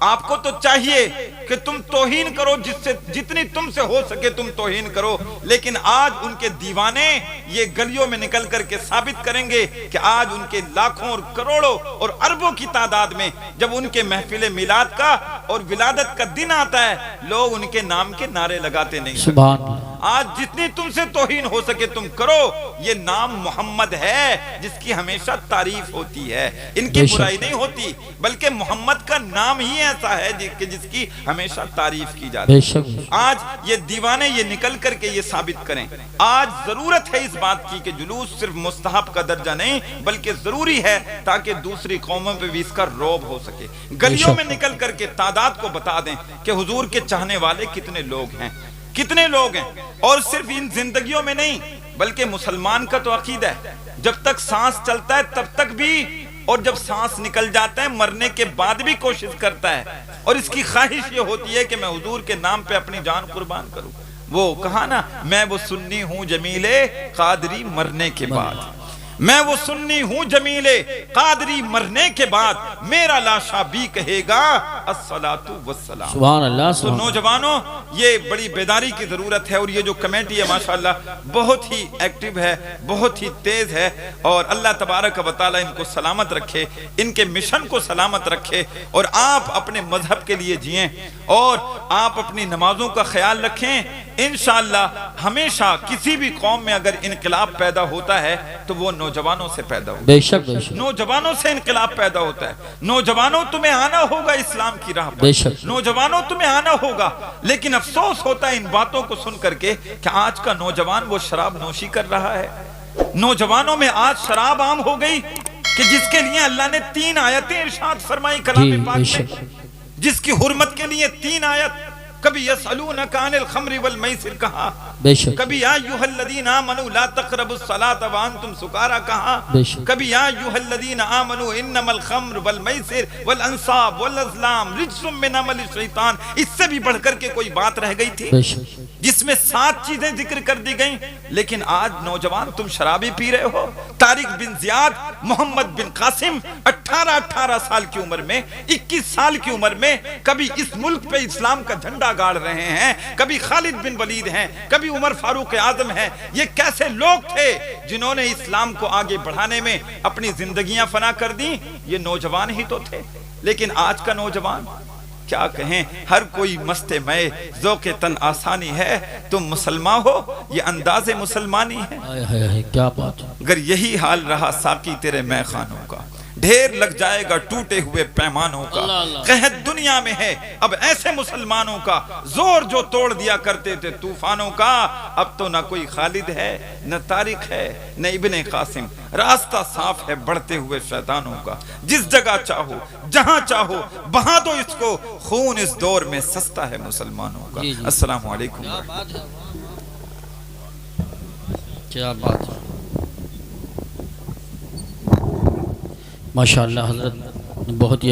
आपको तो चाहिए कि तुम तौहीन करो, जिससे जितनी तुमसे हो सके तुम तौहीन करो, लेकिन आज उनके दीवाने ये गलियों में निकल करके साबित करेंगे कि आज उनके लाखों और करोड़ों और अरबों की तादाद में जब उनके महफिल मिलाद का और विलादत का दिन आता है, लोग उनके नाम के नारे लगाते नहीं। सुभान। आज जितनी तुमसे तौहीन हो सके तुम करो। ये नाम मोहम्मद है जिसकी हमेशा तारीफ होती है, इनकी बुराई नहीं होती, बल्कि मोहम्मद का नाम ही ऐसा है जिसकी हमेशा तारीफ की जाती है। आज ये दीवाने ये निकल करके ये साबित करें। आज जरूरत है इस बात की कि जुलूस सिर्फ मुस्तहब का दर्जा नहीं बल्कि जरूरी है ताकि दूसरी कौमों पे भी इसका रौब हो सके। गलियों में निकल करके तादाद को बता दें कि हुजूर के चाहने वाले कितने लोग हैं, कितने लोग हैं। और सिर्फ इन जिंदगियों में नहीं बल्कि मुसलमान का तो अकीदा है जब तक सांस चलता है तब तक भी, और जब सांस निकल जाता है मरने के बाद भी कोशिश करता है, और इसकी ख्वाहिश ये होती है कि मैं हुजूर के नाम पे अपनी जान कुर्बान करूं। वो कहा ना, मैं वो सुन्नी हूं जमीले कादरी मरने के बाद, मैं वो सुन्नी हूं जमीले कादरी मरने के बाद, मेरा लाशा भी कहेगा अस्सलातु वस्सलाम। सुभान अल्लाह। तो नौजवानों, ये बड़ी बेदारी की जरूरत है। और ये जो कमेटी है माशाअल्लाह बहुत ही एक्टिव है, बहुत ही तेज है, और अल्लाह तबारक व तआला इनको सलामत रखे, इनके मिशन को सलामत रखे, और आप अपने मजहब के लिए जिएं और आप अपनी नमाजों का ख्याल रखें। इंशाअल्लाह हमेशा किसी भी कौम में अगर इनकलाब पैदा होता है तो वो नौजवानों से पैदा होता है। बेशक बेशक। नौजवानों से इनकलाब पैदा होता है। नौजवानों, तुम्हें आना होगा इस्लाम की राह पर। बेशक। नौजवानों, तुम्हें आना होगा। लेकिन अफसोस होता है इन बातों को सुन करके कि आज का नौजवान वो शराब नोशी कर रहा है। नौजवानों में आज शराब आम हो गई कि जिसके लिए अल्लाह ने 3 आयतें इरशाद फरमाई कलाम पाक में, जिसकी हुर्मत के लिए 3 आयत। कभी यसअलूनका अनिल खम्रि वल मैसिर कहा, कभी या अय्युहल्लज़ीना आमनू ला तक़रबुस सलात व अंतुम सुकारा कहा, कभी या अय्युहल्लज़ीना आमनू इन्नमल खम्र वल मैसिर वल अंसाब वल अज़लाम रिज्सुम मिन अमलि शैतान। इससे भी बढ़कर के कोई बात रह गई थी जिसमें 7 चीजें जिक्र कर दी गई। लेकिन आज नौजवान तुम शराबी पी रहे हो। तारिक बिन जियाद, मोहम्मद बिन कासिम 18 साल की उम्र में, 21 साल की उम्र में कभी इस मुल्क पे इस्लाम का झंडा गाड़ रहे हैं, कभी खालिद बिन वलीद हैं, कभी उमर फारूक आजम हैं। ये कैसे लोग थे जिन्होंने इस्लाम को आगे बढ़ाने में अपनी जिंदगियां फना कर दी? ये नौजवान ही तो थे। लेकिन आज का नौजवान क्या कहें, हर कोई मस्ते मय ज़ौक़े तन आसानी है, तुम मुसलमान हो ये अंदाज़े मुसलमानी है। क्या बात। अगर यही हाल रहा साकी तेरे मैखानों का, ढेर लग जाएगा टूटे हुए पैमानों का। कहत दुनिया में है अब ऐसे मुसलमानों का, जोर जो तोड़ दिया करते थे तूफानों का। अब तो ना कोई खालिद है, न तारिक है, न इब्ने कासिम। रास्ता साफ है बढ़ते हुए शैतानों का। जिस जगह चाहो जहां चाहो बहा दो इसको, खून इस दौर में सस्ता है मुसलमानों का। अस्सलाम वालेकुम। क्या बात है, माशाअल्लाह हज़रत बहुत ही